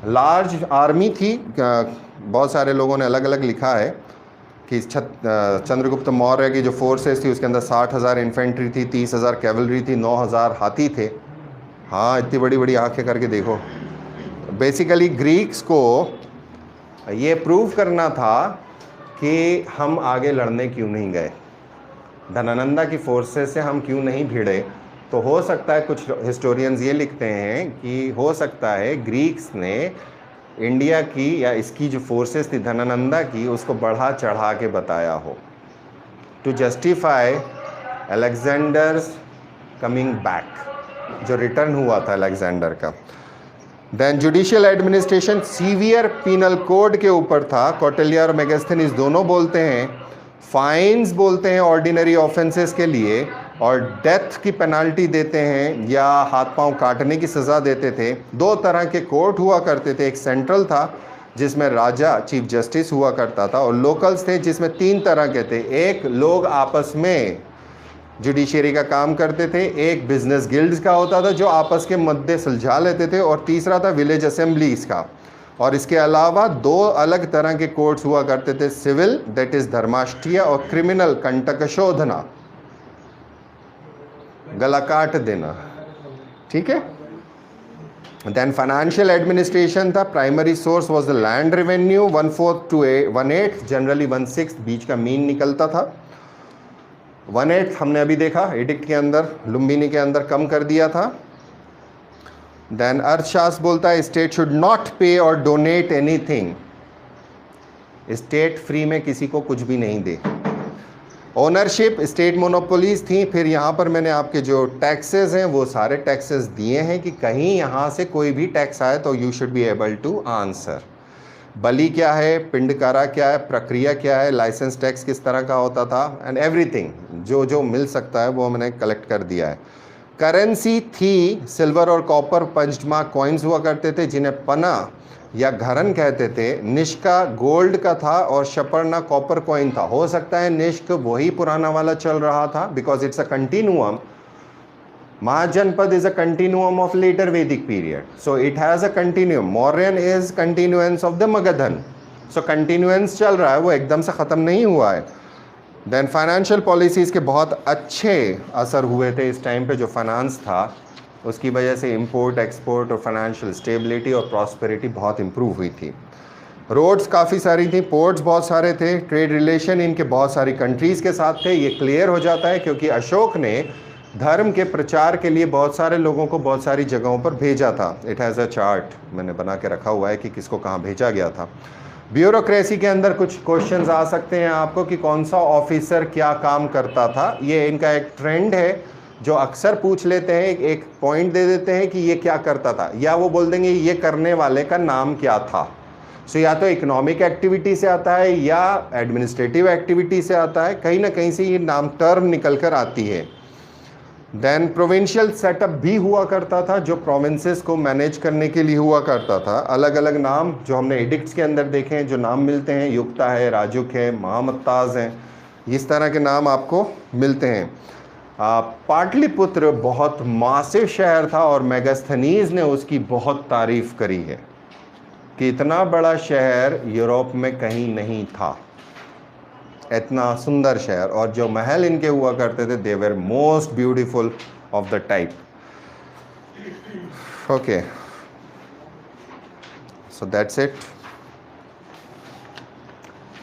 लार्ज आर्मी थी, बहुत सारे लोगों ने अलग अलग लिखा है कि चंद्रगुप्त मौर्य की जो फोर्सेस थी उसके अंदर 60,000 इन्फेंट्री थी, 30,000 कैवलरी थी, 9,000 हाथी थे। हाँ, इतनी बड़ी बड़ी आंखें करके देखो। बेसिकली ग्रीक्स को ये प्रूव करना था कि हम आगे लड़ने क्यों नहीं गए, धनानंदा की फोर्सेस से हम क्यों नहीं भिड़े। तो हो सकता है, कुछ हिस्टोरियंस ये लिखते हैं कि हो सकता है ग्रीक्स ने इंडिया की या इसकी जो फोर्सेस थी धनानंदा की, उसको बढ़ा चढ़ा के बताया हो, to justify Alexander's coming back, जो रिटर्न हुआ था अलेक्जेंडर का। Then judicial administration, severe penal code के ऊपर था। कौटिल्य और मेगास्थनीज दोनों बोलते हैं फाइन्स बोलते हैं ऑर्डिनरी ऑफेंसेस के लिए, और डेथ की पेनल्टी देते हैं या हाथ पांव काटने की सज़ा देते थे। 2 तरह के कोर्ट हुआ करते थे, एक सेंट्रल था जिसमें राजा चीफ जस्टिस हुआ करता था, और लोकल्स थे जिसमें 3 तरह के थे। एक लोग आपस में जुडिशरी का काम करते थे, एक बिजनेस गिल्ड्स का होता था जो आपस के मुद्दे सुलझा लेते थे, और तीसरा था विलेज असेंबलीज का। और इसके अलावा 2 अलग तरह के कोर्ट्स हुआ करते थे, सिविल दैट इज धर्माष्टीय, और क्रिमिनल कंटकशोधना, गला काट देना, ठीक है। देन फाइनेंशियल एडमिनिस्ट्रेशन था। Primary source was the land revenue, 1/4 to 1/8, generally 1/6 बीच का मीन निकलता था। 1/8 हमने अभी देखा एडिक्ट के अंदर, लुम्बिनी के अंदर कम कर दिया था। देन अर्थशास्त्र बोलता है स्टेट शुड नॉट पे और डोनेट एनीथिंग, स्टेट फ्री में किसी को कुछ भी नहीं दे। ओनरशिप, स्टेट मोनोपोलीज थी। फिर यहाँ पर मैंने आपके जो टैक्सेस हैं वो सारे टैक्सेस दिए हैं कि कहीं यहाँ से कोई भी टैक्स आए तो you should be able to answer. बलि क्या है, पिंडकारा क्या है, प्रक्रिया क्या है, लाइसेंस टैक्स किस तरह का होता था, एंड एवरीथिंग जो जो मिल सकता है वो मैंने कलेक्ट कर दिया है। करेंसी थी, सिल्वर और कॉपर पंचमा कॉइन्स हुआ करते थे जिन्हें पना या घरन कहते थे। निष्का गोल्ड का था और शपर्ना कॉपर कॉइन था। हो सकता है निष्क वही पुराना वाला चल रहा था, because it's a continuum. Mahajanpad is a continuum of later Vedic period, so it has a continuum. Mauryan is continuance of the Magadhan, so continuance चल रहा है, वो एकदम से ख़त्म नहीं हुआ है। Then financial policies के बहुत अच्छे असर हुए थे इस टाइम पे। जो फाइनेंस था उसकी वजह से इंपोर्ट एक्सपोर्ट और फाइनेंशियल स्टेबिलिटी और प्रॉस्पेरिटी बहुत इम्प्रूव हुई थी। रोड्स काफ़ी सारी थी, पोर्ट्स बहुत सारे थे, ट्रेड रिलेशन इनके बहुत सारी कंट्रीज़ के साथ थे। ये क्लियर हो जाता है क्योंकि अशोक ने धर्म के प्रचार के लिए बहुत सारे लोगों को बहुत सारी जगहों पर भेजा था। इट हैज़ अ चार्ट मैंने बना के रखा हुआ है कि किसको कहाँ भेजा गया था। ब्यूरोक्रेसी के अंदर कुछ क्वेश्चंस आ सकते हैं आपको कि कौन सा ऑफिसर क्या काम करता था। ये इनका एक ट्रेंड है जो अक्सर पूछ लेते हैं, एक पॉइंट दे देते हैं कि ये क्या करता था, या वो बोल देंगे ये करने वाले का नाम क्या था। सो या तो इकोनॉमिक एक्टिविटी से आता है या एडमिनिस्ट्रेटिव एक्टिविटी से आता है, कहीं ना कहीं से ये नाम टर्म निकल कर आती है। देन प्रोविंशियल सेटअप भी हुआ करता था जो प्रोविंसेस को मैनेज करने के लिए हुआ करता था। अलग अलग नाम जो हमने एडिक्ट्स के अंदर देखे हैं, जो नाम मिलते हैं, युक्ता है, राजुक है, महामत्ताज हैं, इस तरह के नाम आपको मिलते हैं। पाटलिपुत्र बहुत मासिव शहर था और मेगास्थनीज ने उसकी बहुत तारीफ करी है कि इतना बड़ा शहर यूरोप में कहीं नहीं था। इतना सुंदर शहर, और जो महल इनके हुआ करते थे they were most beautiful of the type. Okay, so that's it.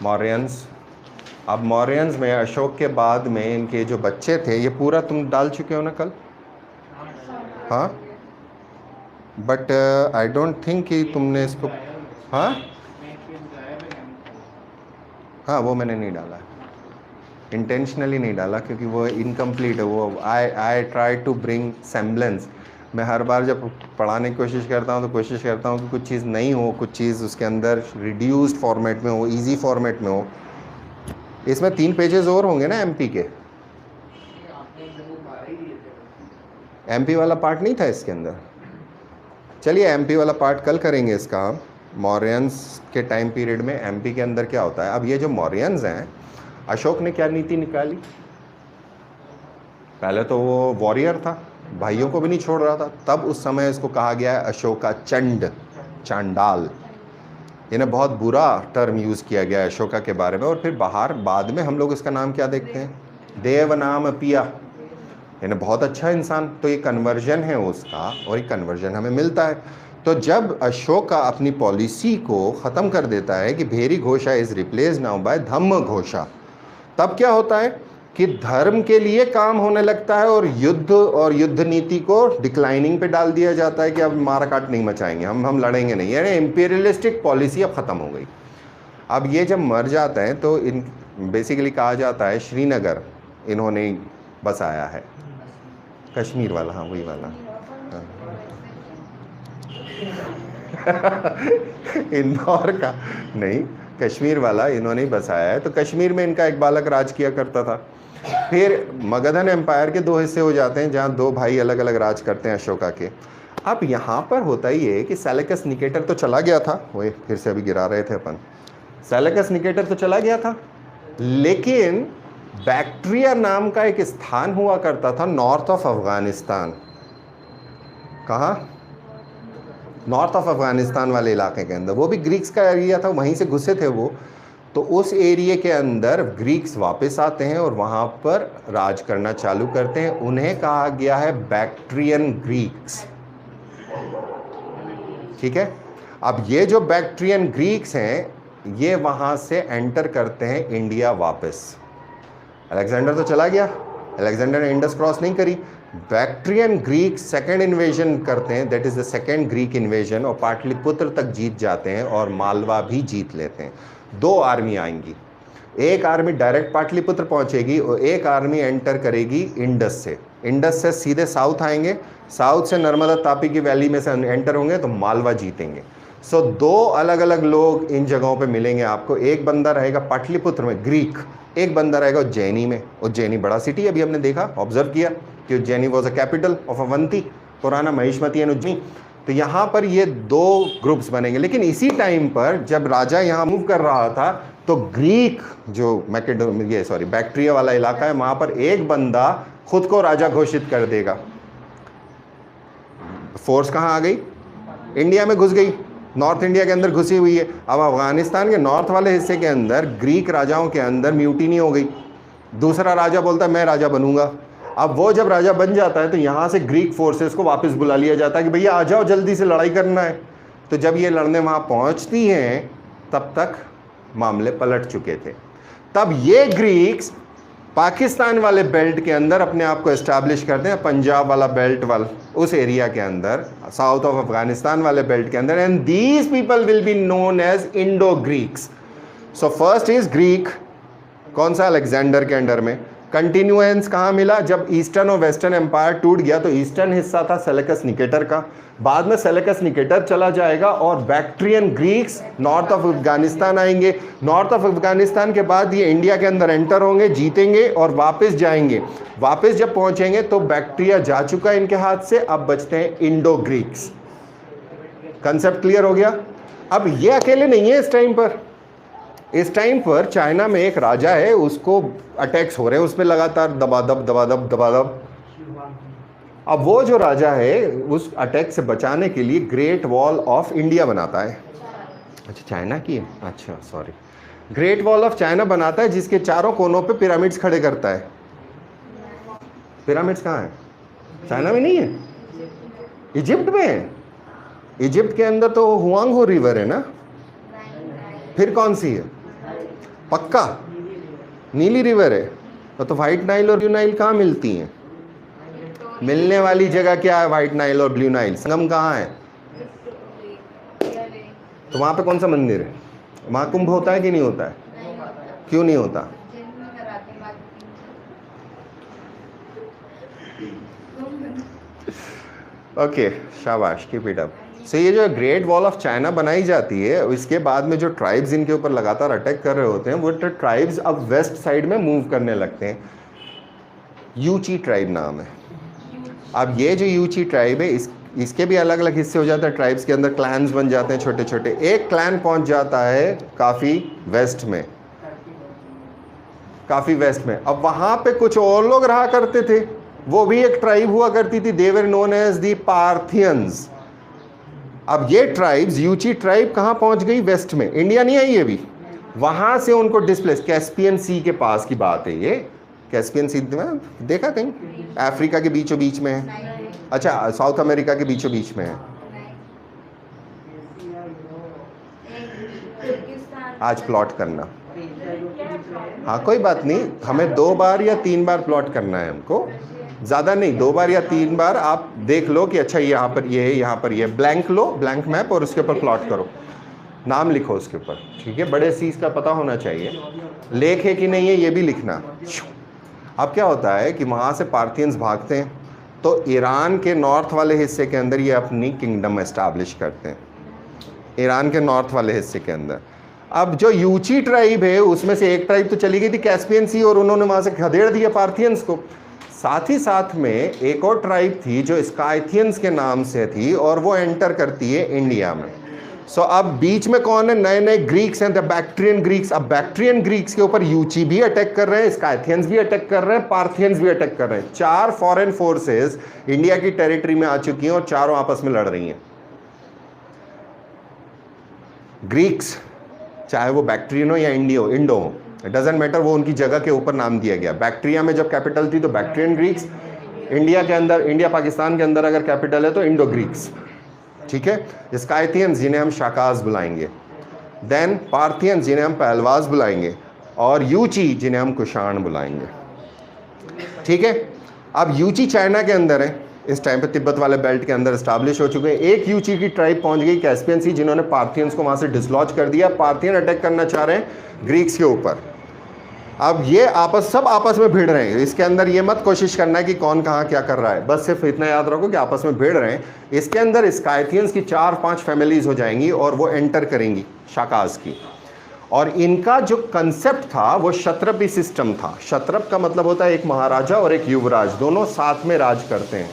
Mauryans. अब मौर्यंस में अशोक के बाद में इनके जो बच्चे थे, ये पूरा तुम डाल चुके हो ना कल? हाँ, बट आई डोंट थिंक कि तुमने इसको, हाँ हाँ वो मैंने नहीं डाला, इंटेंशनली नहीं डाला क्योंकि वो इनकम्प्लीट है. वो I try to bring semblance. मैं हर बार जब पढ़ाने की कोशिश करता हूँ तो कोशिश करता हूँ कि कुछ चीज़ नहीं हो, कुछ चीज़ उसके अंदर रिड्यूस्ड फॉर्मेट में हो, इजी फॉर्मेट में हो. इसमें 3 पेजेस और होंगे ना एमपी के. एमपी वाला पार्ट नहीं था इसके अंदर. चलिए एमपी वाला पार्ट कल करेंगे इसका. मौर्यंस के टाइम पीरियड में एमपी के अंदर क्या होता है. अब ये जो मौर्यंस हैं, अशोक ने क्या नीति निकाली? पहले तो वो वॉरियर था, भाइयों को भी नहीं छोड़ रहा था. तब उस समय इसको कहा गया है अशोका चंड, चांडाल. इन्हें बहुत बुरा टर्म यूज़ किया गया है अशोका के बारे में. और फिर बाद में हम लोग इसका नाम क्या देखते हैं? देव नाम पिया. इन्हें बहुत अच्छा इंसान. तो ये कन्वर्जन है उसका, और ये कन्वर्जन हमें मिलता है. तो जब अशोका अपनी पॉलिसी को ख़त्म कर देता है कि भेरी घोषा is replace now bye Dhamma घोषा, तब क्या होता है कि धर्म के लिए काम होने लगता है, और युद्ध नीति को डिक्लाइनिंग पे डाल दिया जाता है कि अब मारा काट नहीं मचाएंगे, हम लड़ेंगे नहीं. यानी इंपीरियलिस्टिक पॉलिसी अब ख़त्म हो गई. अब ये जब मर जाते हैं तो इन बेसिकली कहा जाता है श्रीनगर इन्होंने बसाया है. कश्मीर वाला, हाँ वही वाला. इंदौर का नहीं, कश्मीर वाला इन्होंने ही बसाया है. तो कश्मीर में इनका एक बालक राज किया करता था. फिर मगधन एम्पायर के 2 हिस्से हो जाते हैं जहाँ 2 भाई अलग अलग राज करते हैं अशोका के. अब यहाँ पर होता ही है कि सेलेकस निकेटर तो चला गया था. वही फिर से अभी गिरा रहे थे अपन. सेलेकस निकेटर तो चला गया था, लेकिन बैक्ट्रिया नाम का एक स्थान हुआ करता था नॉर्थ ऑफ अफगानिस्तान. कहाँ? नॉर्थ ऑफ अफगानिस्तान वाले इलाके के अंदर. वो भी ग्रीक्स का एरिया था, वहीं से घुसे थे वो. तो उस एरिया के अंदर ग्रीक्स वापस आते हैं और वहाँ पर राज करना चालू करते हैं. उन्हें कहा गया है बैक्ट्रियन ग्रीक्स. ठीक है. अब ये जो बैक्ट्रियन ग्रीक्स हैं, ये वहाँ से एंटर करते हैं इंडिया वापस. अलेक्जेंडर तो चला गया, अलेक्जेंडर ने इंडस क्रॉस नहीं करी. बैक्ट्रियन ग्रीक सेकेंड इन्वेजन करते हैं, that is the second Greek invasion, और पाटलिपुत्र तक जीत जाते हैं और मालवा भी जीत लेते हैं. 2 आर्मी आएंगी. एक आर्मी डायरेक्ट पाटलिपुत्र पहुंचेगी और एक आर्मी एंटर करेगी इंडस से. इंडस से सीधे साउथ आएंगे, साउथ से नर्मदा तापी की वैली में से एंटर होंगे तो मालवा जीतेंगे. सो 2 अलग अलग लोग इन जगहों पे मिलेंगे आपको. एक बंदा रहेगा पाटलिपुत्र में, ग्रीक. एक बंदा रहेगा उज्जैनी में. उज्जैनी बड़ा सिटी, अभी हमने देखा, ऑब्जर्व किया कि Ujjaini was a capital of Avanti, पुराना महिष्मती एंड उज्जैनी. तो यहाँ पर ये 2 ग्रुप्स बनेंगे. लेकिन इसी टाइम पर जब राजा यहाँ मूव कर रहा था तो ग्रीक जो बैक्ट्रिया वाला इलाका है, वहाँ पर एक बंदा खुद को राजा घोषित कर देगा. फोर्स कहाँ आ गई? इंडिया में घुस गई, नॉर्थ इंडिया के अंदर घुसी हुई है. अब अफगानिस्तान के नॉर्थ वाले हिस्से के अंदर ग्रीक राजाओं के अंदर म्यूटिनी हो गई. दूसरा राजा बोलता है मैं राजा बनूंगा. अब वो जब राजा बन जाता है तो यहाँ से ग्रीक फोर्सेस को वापस बुला लिया जाता है कि भैया आ जाओ, जल्दी से लड़ाई करना है. तो जब ये लड़ने वहाँ पहुँचती हैं तब तक मामले पलट चुके थे. तब ये ग्रीक्स पाकिस्तान वाले बेल्ट के अंदर अपने आप को एस्टैब्लिश करते हैं, पंजाब वाला बेल्ट वाला उस एरिया के अंदर, साउथ ऑफ अफगानिस्तान वाले बेल्ट के अंदर. And these people will be known as Indo Greeks. So first is Greek. कौन सा? अलेक्जेंडर के अंडर में. कंटिन्यूएंस कहाँ मिला? जब ईस्टर्न और वेस्टर्न एम्पायर टूट गया तो ईस्टर्न हिस्सा था सेलेकस निकेटर का. बाद में सेलेकस निकेटर चला जाएगा और Bactrian Greeks north of Afghanistan आएंगे. नॉर्थ ऑफ अफगानिस्तान के बाद ये इंडिया के अंदर एंटर होंगे, जीतेंगे और वापस जाएंगे. वापस जब पहुंचेंगे तो बैक्ट्रिया जा चुका है इनके हाथ से. अब बचते हैं इंडो ग्रीक्स. कंसेप्ट क्लियर हो गया? अब ये अकेले नहीं है इस टाइम पर. इस टाइम पर चाइना में एक राजा है, उसको अटैक्स हो रहे हैं उस पर लगातार, दबादब. अब वो जो राजा है उस अटैक से बचाने के लिए ग्रेट वॉल ऑफ इंडिया बनाता है. अच्छा, चाइना की है? अच्छा sorry. Great wall of China बनाता है जिसके चारों कोनों पे पिरामिड्स खड़े करता है। पिरामिड्स कहाँ है? चाइना में नहीं है, इजिप्ट में है। इजिप्ट के अंदर तो हुआंगहो रिवर है ना, फिर कौन सी है? पक्का नीली रिवर है। तो वाइट नाइल और ब्लू नाइल कहाँ मिलती हैं? मिलने वाली जगह क्या है? वाइट नाइल और ब्लू नाइल, संगम कहाँ है? तो वहाँ पे कौन सा मंदिर है? वहाँ कुंभ होता है कि नहीं होता है? क्यों नहीं होता? ओके, शाबाश, कीप इट अप। सो ये जो ग्रेट वॉल ऑफ चाइना बनाई जाती है, इसके बाद में जो ट्राइब्स इनके ऊपर लगातार अटैक कर रहे होते हैं, वो ट्राइब्स अब वेस्ट साइड में मूव करने लगते हैं। यूची ट्राइब नाम है। अब ये जो यूची ट्राइब है, इसके भी अलग अलग हिस्से हो जाते हैं। ट्राइब्स के अंदर क्लैन्स बन जाते हैं छोटे छोटे। एक क्लैन पहुंच जाता है काफ़ी वेस्ट में, काफ़ी वेस्ट में। अब वहाँ पे कुछ और लोग रहा करते थे, वो भी एक ट्राइब हुआ करती थी। They were known as the Parthians. अब ये ट्राइब्स, यूची ट्राइब कहाँ पहुँच गई? वेस्ट में। इंडिया नहीं आई ये भी, वहाँ से उनको डिस्प्लेस, कैस्पियन सी के पास की बात है ये। कैस्पियन सी में देखा कहीं? अफ्रीका के बीचों बीच में है। अच्छा, साउथ अमेरिका के बीचों बीच में है। आज प्लॉट करना, हाँ कोई बात नहीं, हमें 2 बार या 3 बार प्लॉट करना है हमको, ज़्यादा नहीं, 2 बार या 3 बार आप देख लो कि अच्छा यहाँ पर ये है, यहाँ पर ये, ब्लैंक लो, ब्लैंक मैप, और उसके ऊपर प्लॉट करो, नाम लिखो उसके ऊपर, ठीक है? बड़े सीज का पता होना चाहिए, लेख है कि नहीं है ये भी लिखना। अब क्या होता है कि वहाँ से पार्थियंस भागते हैं, तो ईरान के नॉर्थ वाले हिस्से के अंदर ये अपनी किंगडम एस्टैब्लिश करते हैं, ईरान के नॉर्थ वाले हिस्से के अंदर। अब जो यूची ट्राइब है, उसमें से एक ट्राइब तो चली गई थी कैस्पियन सी, और उन्होंने वहाँ से खदेड़ दिया पार्थियंस को। साथ ही साथ में एक और ट्राइब थी जो स्काइथियंस के नाम से थी, और वो एंटर करती है इंडिया में। सो अब बीच में कौन है? नए नए ग्रीक्स हैं, द बैक्ट्रियन ग्रीक्स। अब बैक्ट्रियन ग्रीक्स के ऊपर यूची भी अटैक कर रहे हैं, स्काइथियंस भी अटैक कर रहे हैं, पार्थियंस भी अटैक कर रहे हैं। 4 फॉरेन फोर्सेस इंडिया की टेरिटरी में आ चुकी हैं और चारों आपस में लड़ रही हैं। ग्रीक्स, चाहे वो बैक्ट्रियन हो या इंडो हो, इट डजेंट मैटर, वो उनकी जगह के ऊपर नाम दिया गया। बैक्ट्रिया में जब कैपिटल थी तो बैक्ट्रियन ग्रीक्स, इंडिया के अंदर, इंडिया पाकिस्तान के अंदर अगर कैपिटल है तो इंडो ग्रीक्स, ठीक है? स्काइथियंस जिन्हें हम शाकाज बुलाएंगे, देन पार्थियंस जिन्हें हम पहलवाज बुलाएंगे, और यूची जिन्हें हम कुषाण बुलाएंगे, ठीक है? अब यूची चाइना के अंदर है इस टाइम पे, तिब्बत वाले बेल्ट के अंदर एस्टैब्लिश हो चुके हैं। एक यूची की ट्राइब पहुंच गई कैस्पियन सी, जिन्होंने पार्थियंस को वहां से डिसलॉज कर दिया। पार्थियन अटैक करना चाह रहे हैं ग्रीक्स के ऊपर। अब ये सब आपस में भिड़ रहे हैं। इसके अंदर ये मत कोशिश करना है कि कौन कहाँ क्या कर रहा है, बस सिर्फ इतना याद रखो कि आपस में भिड़ रहे हैं। इसके अंदर स्काइथियंस की 4-5 फैमिलीज हो जाएंगी और वो एंटर करेंगी शाकाज की। और इनका जो कंसेप्ट था वो क्षत्रपी सिस्टम था। क्षत्रप का मतलब होता है एक महाराजा और एक युवराज, दोनों साथ में राज करते हैं।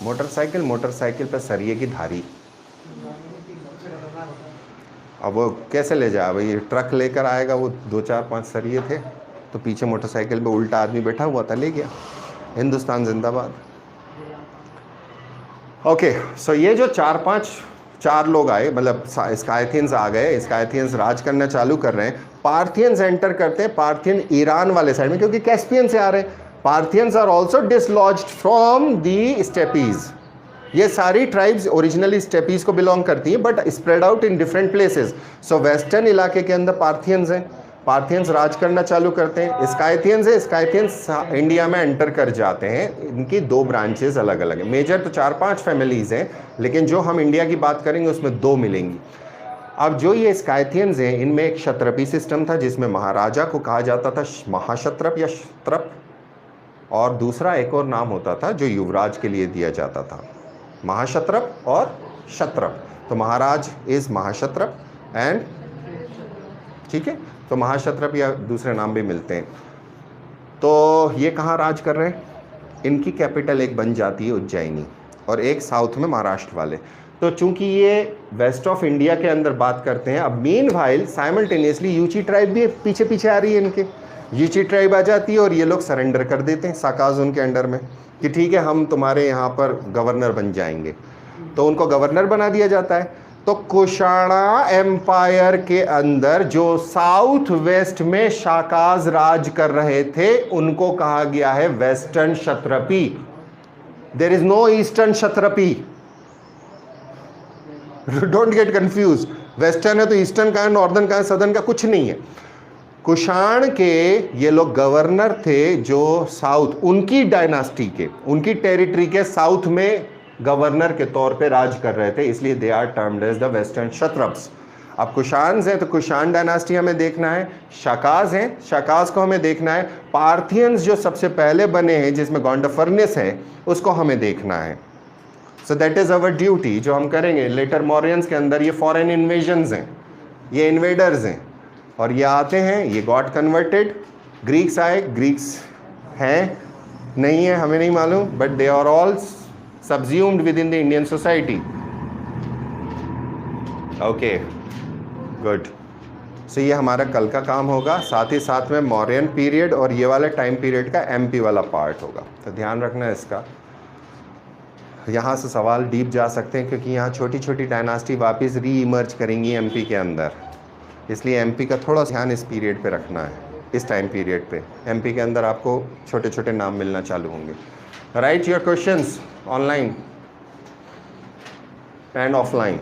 मोटरसाइकिल पे सरिये की धारी, अब वो कैसे ले जाए भाई? ट्रक लेकर आएगा, वो 2-4-5 सरिये थे, तो पीछे मोटरसाइकिल पे उल्टा आदमी बैठा हुआ था, ले गया। हिंदुस्तान जिंदाबाद। ओके, सो ये जो 4 लोग आए, मतलब स्काइथियंस आ गए, स्काइथियंस राज करना चालू कर रहे हैं। पार्थियंस एंटर करते हैं, पार्थियन ईरान वाले साइड में, क्योंकि कैस्पियन से आ रहे हैं। Parthians are also dislodged from the steppes. ये सारी ट्राइब्स ओरिजिनली स्टेपीज को बिलोंग करती हैं, but spread out in different places. So western इलाके के अंदर पार्थियंस हैं, पार्थियंस राज करना चालू करते हैं। स्काइथियंस है, स्काइथियंस इंडिया में एंटर कर जाते हैं। इनकी 2 ब्रांचेस अलग अलग हैं। मेजर तो 4-5 फैमिलीज हैं, लेकिन जो हम इंडिया की बात करेंगे उसमें 2 मिलेंगी। अब जो ये स्काइथियंस हैं, इनमें एक क्षत्रपी सिस्टम था जिसमें महाराजा को कहा जाता था महाक्षत्रप या क्षत्रप, और दूसरा एक और नाम होता था जो युवराज के लिए दिया जाता था, महाक्षत्रप और क्षत्रप। तो महाराज इज महाक्षत्रप एंड, ठीक है, तो महाक्षत्रप या दूसरे नाम भी मिलते हैं। तो ये कहाँ राज कर रहे हैं? इनकी कैपिटल एक बन जाती है उज्जैनी, और एक साउथ में महाराष्ट्र वाले। तो चूंकि ये वेस्ट ऑफ इंडिया के अंदर बात करते हैं, अब मीन वाइल साइमल्टेनियसली यूची ट्राइब भी पीछे पीछे आ रही है इनके। यूची ट्राइब आ जाती है और ये लोग सरेंडर कर देते हैं साकाज उनके अंडर में, कि ठीक है हम तुम्हारे यहाँ पर गवर्नर बन जाएंगे। तो उनको गवर्नर बना दिया जाता है। तो कुषाणा एम्पायर के अंदर जो साउथ वेस्ट में शाकाज राज कर रहे थे उनको कहा गया है western Kshatrapi. There is no eastern Kshatrapi, don't get confuse. Western है तो ईस्टर्न का है, नॉर्दर्न का है, सदर्न का कुछ नहीं है। कुषाण के ये लोग गवर्नर थे जो साउथ, उनकी डायनास्टी के, उनकी टेरिटरी के साउथ में गवर्नर के तौर पे राज कर रहे थे, इसलिए they are termed as the western Kshatraps. अब कुषाण हैं तो कुषाण डायनास्टी हमें देखना है, शाकाज हैं, शाकाज को हमें देखना है, पार्थियंस जो सबसे पहले बने हैं जिसमें गॉन्डोफर्निस है उसको हमें देखना है। So that is our duty जो हम करेंगे। लेटर मौर्यंस के अंदर ये फॉरेन इन्वेजन्स हैं, ये इन्वेडर्स हैं और ये आते हैं, ये गॉट कन्वर्टेड। ग्रीक्स आए, ग्रीक्स हैं नहीं है हमें नहीं मालूम, but they are all subsumed within the Indian society. Okay good. So ये हमारा कल का काम होगा, साथ ही साथ में मौर्यन पीरियड और ये वाले टाइम पीरियड का एमपी वाला पार्ट होगा, तो ध्यान रखना है इसका। यहाँ से सवाल डीप जा सकते हैं क्योंकि यहाँ छोटी छोटी डायनास्टी वापस री इमर्ज करेंगी एमपी के अंदर, इसलिए एमपी का थोड़ा ध्यान इस पीरियड पे रखना है। इस टाइम पीरियड पे एमपी के अंदर आपको छोटे छोटे नाम मिलना चालू होंगे। Right your questions online and offline.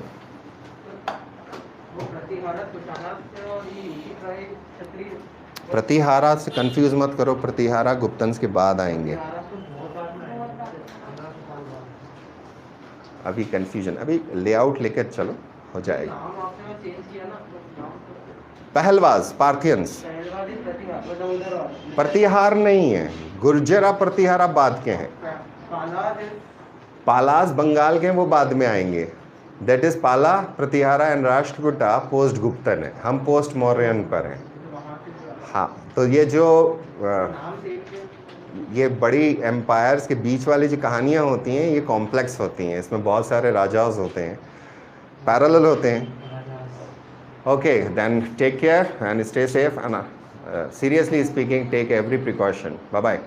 Pratihara से कंफ्यूज मत करो, प्रतिहारा गुप्तंस के बाद आएंगे। अभी कंफ्यूजन, अभी लेआउट लेकर चलो हो जाएगा। पहलवाज पार्थियंस, प्रतिहार नहीं है, गुर्जरा प्रतिहारा बाद के हैं। पालास बंगाल के हैं, वो बाद में आएंगे। दैट इज पाला, प्रतिहारा एंड राष्ट्रकूटा पोस्ट गुप्तन है, हम पोस्ट मौर्यन पर हैं। हाँ, तो ये जो ये बड़ी एम्पायर्स के बीच वाली जो कहानियाँ होती हैं ये कॉम्प्लेक्स होती हैं, इसमें बहुत सारे राजाज होते हैं, पैरेलल होते हैं। Okay then take care and stay safe and seriously speaking take every precaution. Bye bye.